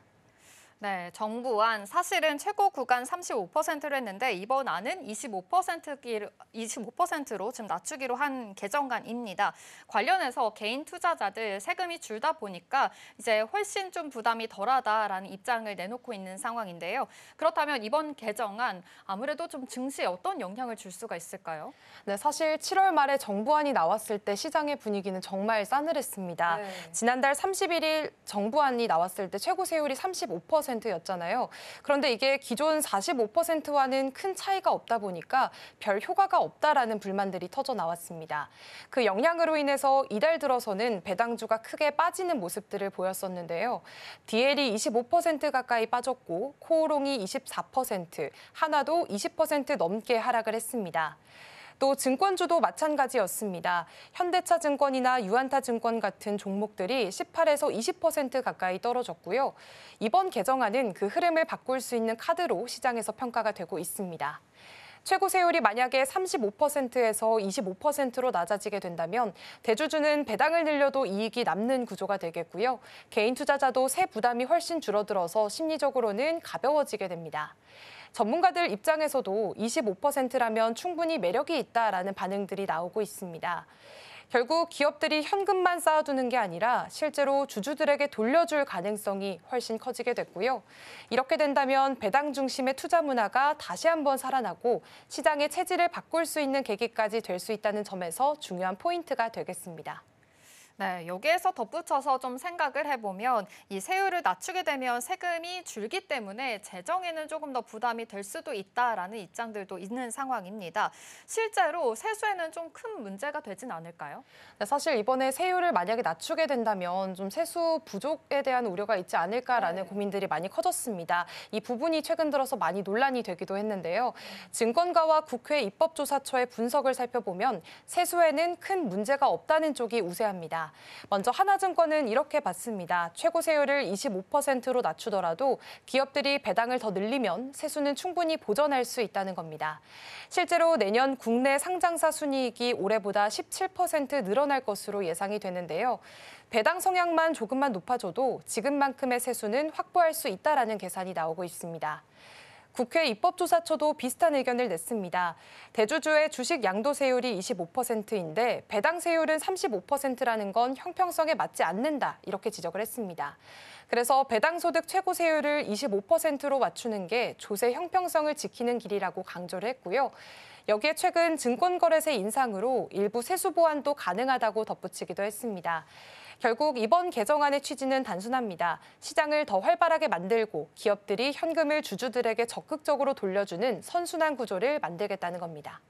네, 정부안 사실은 최고 구간 35%로 했는데 이번 안은 25%로 지금 낮추기로 한 개정안입니다. 관련해서 개인 투자자들 세금이 줄다 보니까 이제 훨씬 좀 부담이 덜하다라는 입장을 내놓고 있는 상황인데요. 그렇다면 이번 개정안 아무래도 좀 증시에 어떤 영향을 줄 수가 있을까요? 네, 사실 7월 말에 정부안이 나왔을 때 시장의 분위기는 정말 싸늘했습니다. 네. 지난달 31일 정부안이 나왔을 때 최고 세율이 35%였잖아요. 그런데 이게 기존 45%와는 큰 차이가 없다 보니까 별 효과가 없다라는 불만들이 터져 나왔습니다. 그 영향으로 인해서 이달 들어서는 배당주가 크게 빠지는 모습들을 보였었는데요. DL이 25% 가까이 빠졌고 코오롱이 24%, 한화도 20% 넘게 하락을 했습니다. 또 증권주도 마찬가지였습니다. 현대차증권이나 유안타증권 같은 종목들이 18에서 20% 가까이 떨어졌고요. 이번 개정안은 그 흐름을 바꿀 수 있는 카드로 시장에서 평가가 되고 있습니다. 최고 세율이 만약에 35%에서 25%로 낮아지게 된다면 대주주는 배당을 늘려도 이익이 남는 구조가 되겠고요. 개인 투자자도 세 부담이 훨씬 줄어들어서 심리적으로는 가벼워지게 됩니다. 전문가들 입장에서도 25%라면 충분히 매력이 있다라는 반응들이 나오고 있습니다. 결국 기업들이 현금만 쌓아두는 게 아니라 실제로 주주들에게 돌려줄 가능성이 훨씬 커지게 됐고요. 이렇게 된다면 배당 중심의 투자 문화가 다시 한번 살아나고 시장의 체질을 바꿀 수 있는 계기까지 될 수 있다는 점에서 중요한 포인트가 되겠습니다. 네, 여기에서 덧붙여서 좀 생각을 해보면 이 세율을 낮추게 되면 세금이 줄기 때문에 재정에는 조금 더 부담이 될 수도 있다라는 입장들도 있는 상황입니다. 실제로 세수에는 좀 큰 문제가 되진 않을까요? 네, 사실 이번에 세율을 만약에 낮추게 된다면 좀 세수 부족에 대한 우려가 있지 않을까라는 고민들이 많이 커졌습니다. 이 부분이 최근 들어서 많이 논란이 되기도 했는데요. 증권가와 국회 입법조사처의 분석을 살펴보면 세수에는 큰 문제가 없다는 쪽이 우세합니다. 먼저 하나증권은 이렇게 봤습니다. 최고 세율을 25%로 낮추더라도 기업들이 배당을 더 늘리면 세수는 충분히 보전할 수 있다는 겁니다. 실제로 내년 국내 상장사 순이익이 올해보다 17% 늘어날 것으로 예상이 되는데요. 배당 성향만 조금만 높아져도 지금만큼의 세수는 확보할 수 있다라는 계산이 나오고 있습니다. 국회 입법조사처도 비슷한 의견을 냈습니다. 대주주의 주식 양도세율이 25%인데 배당 세율은 35%라는 건 형평성에 맞지 않는다, 이렇게 지적을 했습니다. 그래서 배당소득 최고 세율을 25%로 맞추는 게 조세 형평성을 지키는 길이라고 강조를 했고요. 여기에 최근 증권거래세 인상으로 일부 세수 보완도 가능하다고 덧붙이기도 했습니다. 결국 이번 개정안의 취지는 단순합니다. 시장을 더 활발하게 만들고 기업들이 현금을 주주들에게 적극적으로 돌려주는 선순환 구조를 만들겠다는 겁니다.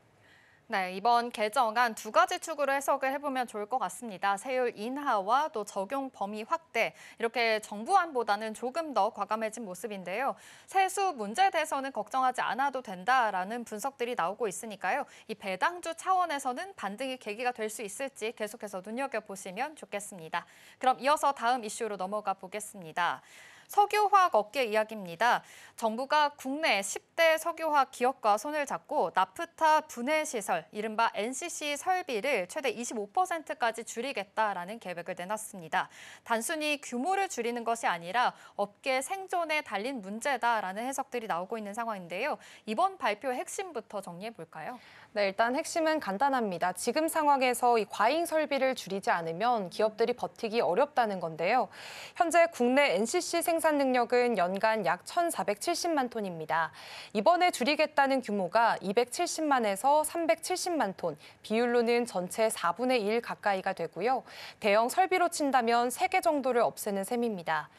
네, 이번 개정안 두 가지 축으로 해석을 해보면 좋을 것 같습니다. 세율 인하와 또 적용 범위 확대, 이렇게 정부안보다는 조금 더 과감해진 모습인데요. 세수 문제에 대해서는 걱정하지 않아도 된다라는 분석들이 나오고 있으니까요. 이 배당주 차원에서는 반등의 계기가 될 수 있을지 계속해서 눈여겨보시면 좋겠습니다. 그럼 이어서 다음 이슈로 넘어가 보겠습니다. 석유화학 업계 이야기입니다. 정부가 국내 10대 석유화학 기업과 손을 잡고 나프타 분해 시설, 이른바 NCC 설비를 최대 25%까지 줄이겠다라는 계획을 내놨습니다. 단순히 규모를 줄이는 것이 아니라 업계 생존에 달린 문제다라는 해석들이 나오고 있는 상황인데요. 이번 발표의 핵심부터 정리해 볼까요? 네, 일단 핵심은 간단합니다. 지금 상황에서 이 과잉 설비를 줄이지 않으면 기업들이 버티기 어렵다는 건데요. 현재 국내 NCC 생산 능력은 연간 약 1,470만 톤입니다. 이번에 줄이겠다는 규모가 270만에서 370만 톤, 비율로는 전체 4분의 1 가까이가 되고요. 대형 설비로 친다면 3개 정도를 없애는 셈입니다.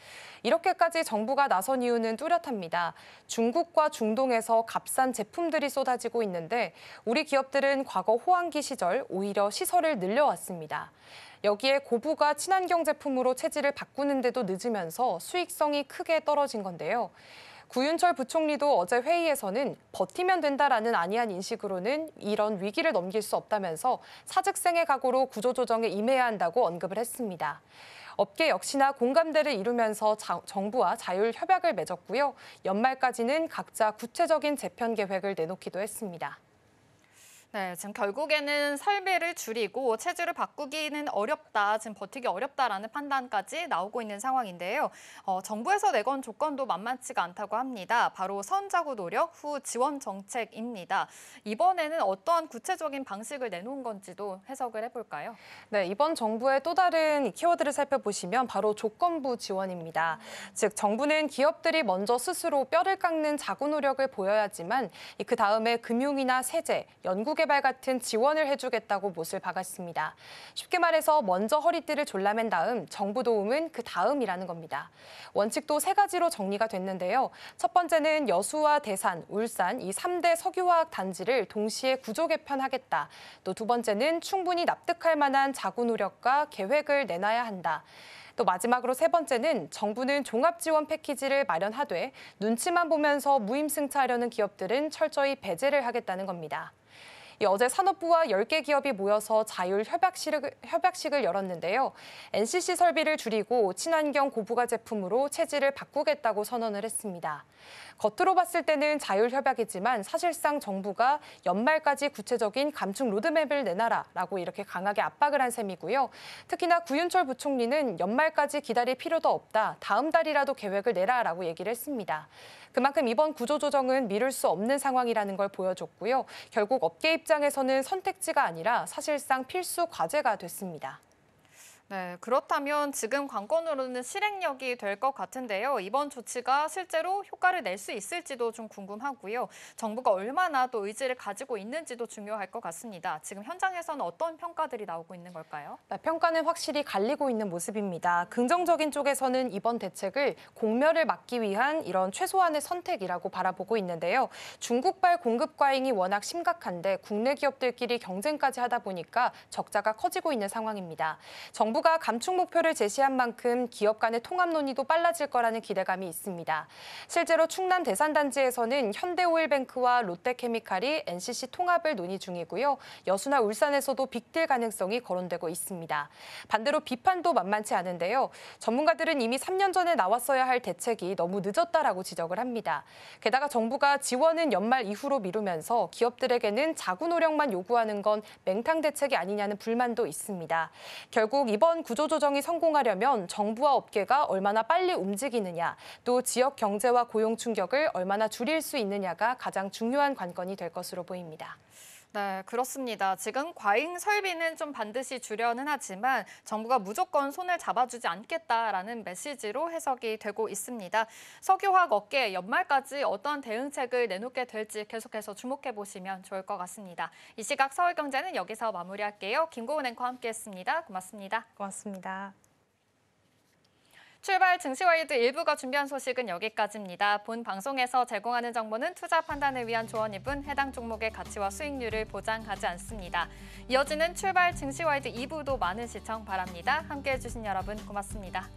이렇게까지 정부가 나선 이유는 뚜렷합니다. 중국과 중동에서 값싼 제품들이 쏟아지고 있는데 우리 기업들은 과거 호황기 시절 오히려 시설을 늘려왔습니다. 여기에 고부가 친환경 제품으로 체질을 바꾸는데도 늦으면서 수익성이 크게 떨어진 건데요. 구윤철 부총리도 어제 회의에서는 버티면 된다라는 안이한 인식으로는 이런 위기를 넘길 수 없다면서 사직생의 각오로 구조조정에 임해야 한다고 언급을 했습니다. 업계 역시나 공감대를 이루면서 정부와 자율 협약을 맺었고요. 연말까지는 각자 구체적인 재편 계획을 내놓기도 했습니다. 네, 지금 결국에는 설비를 줄이고 체질을 바꾸기는 어렵다, 지금 버티기 어렵다라는 판단까지 나오고 있는 상황인데요. 정부에서 내건 조건도 만만치가 않다고 합니다. 바로 선자구 노력 후 지원 정책입니다. 이번에는 어떠한 구체적인 방식을 내놓은 건지도 해석을 해볼까요? 네, 이번 정부의 또 다른 키워드를 살펴보시면 바로 조건부 지원입니다. 즉 정부는 기업들이 먼저 스스로 뼈를 깎는 자구 노력을 보여야지만 그 다음에 금융이나 세제, 연구개발 같은 지원을 해주겠다고 못을 박았습니다. 쉽게 말해서 먼저 허리띠를 졸라맨 다음 정부 도움은 그 다음이라는 겁니다. 원칙도 3가지로 정리가 됐는데요. 첫 번째는 여수와 대산, 울산 이 3대 석유화학 단지를 동시에 구조 개편하겠다. 또 두 번째는 충분히 납득할 만한 자구 노력과 계획을 내놔야 한다. 또 마지막으로 3번째는 정부는 종합지원 패키지를 마련하되 눈치만 보면서 무임승차하려는 기업들은 철저히 배제를 하겠다는 겁니다. 어제 산업부와 10개 기업이 모여서 자율 협약식을 열었는데요. NCC 설비를 줄이고 친환경 고부가 제품으로 체질을 바꾸겠다고 선언을 했습니다. 겉으로 봤을 때는 자율 협약이지만 사실상 정부가 연말까지 구체적인 감축 로드맵을 내놔라라고 이렇게 강하게 압박을 한 셈이고요. 특히나 구윤철 부총리는 연말까지 기다릴 필요도 없다. 다음 달이라도 계획을 내라라고 얘기를 했습니다. 그만큼 이번 구조조정은 미룰 수 없는 상황이라는 걸 보여줬고요. 결국 업계 입장에서는 선택지가 아니라 사실상 필수 과제가 됐습니다. 네, 그렇다면 지금 관건으로는 실행력이 될 것 같은데요. 이번 조치가 실제로 효과를 낼 수 있을지도 좀 궁금하고요. 정부가 얼마나 또 의지를 가지고 있는지도 중요할 것 같습니다. 지금 현장에서는 어떤 평가들이 나오고 있는 걸까요? 평가는 확실히 갈리고 있는 모습입니다. 긍정적인 쪽에서는 이번 대책을 공멸을 막기 위한 이런 최소한의 선택이라고 바라보고 있는데요. 중국발 공급 과잉이 워낙 심각한데 국내 기업들끼리 경쟁까지 하다 보니까 적자가 커지고 있는 상황입니다. 정부가 감축 목표를 제시한 만큼 기업 간의 통합 논의도 빨라질 거라는 기대감이 있습니다. 실제로 충남 대산단지에서는 현대오일뱅크와 롯데케미칼이 NCC 통합을 논의 중이고요. 여수나 울산에서도 빅딜 가능성이 거론되고 있습니다. 반대로 비판도 만만치 않은데요. 전문가들은 이미 3년 전에 나왔어야 할 대책이 너무 늦었다라고 지적을 합니다. 게다가 정부가 지원은 연말 이후로 미루면서 기업들에게는 자구 노력만 요구하는 건 맹탕 대책이 아니냐는 불만도 있습니다. 결국 이번 구조조정이 성공하려면 정부와 업계가 얼마나 빨리 움직이느냐, 또 지역 경제와 고용 충격을 얼마나 줄일 수 있느냐가 가장 중요한 관건이 될 것으로 보입니다. 네, 그렇습니다. 지금 과잉 설비는 좀 반드시 줄여는 하지만 정부가 무조건 손을 잡아주지 않겠다라는 메시지로 해석이 되고 있습니다. 석유화학 업계 연말까지 어떤 대응책을 내놓게 될지 계속해서 주목해 보시면 좋을 것 같습니다. 이 시각 서울경제는 여기서 마무리할게요. 김고은 앵커와 함께했습니다. 고맙습니다. 고맙습니다. 출발 증시와이드 1부가 준비한 소식은 여기까지입니다. 본 방송에서 제공하는 정보는 투자 판단을 위한 조언일 뿐 해당 종목의 가치와 수익률을 보장하지 않습니다. 이어지는 출발 증시와이드 2부도 많은 시청 바랍니다. 함께해 주신 여러분 고맙습니다.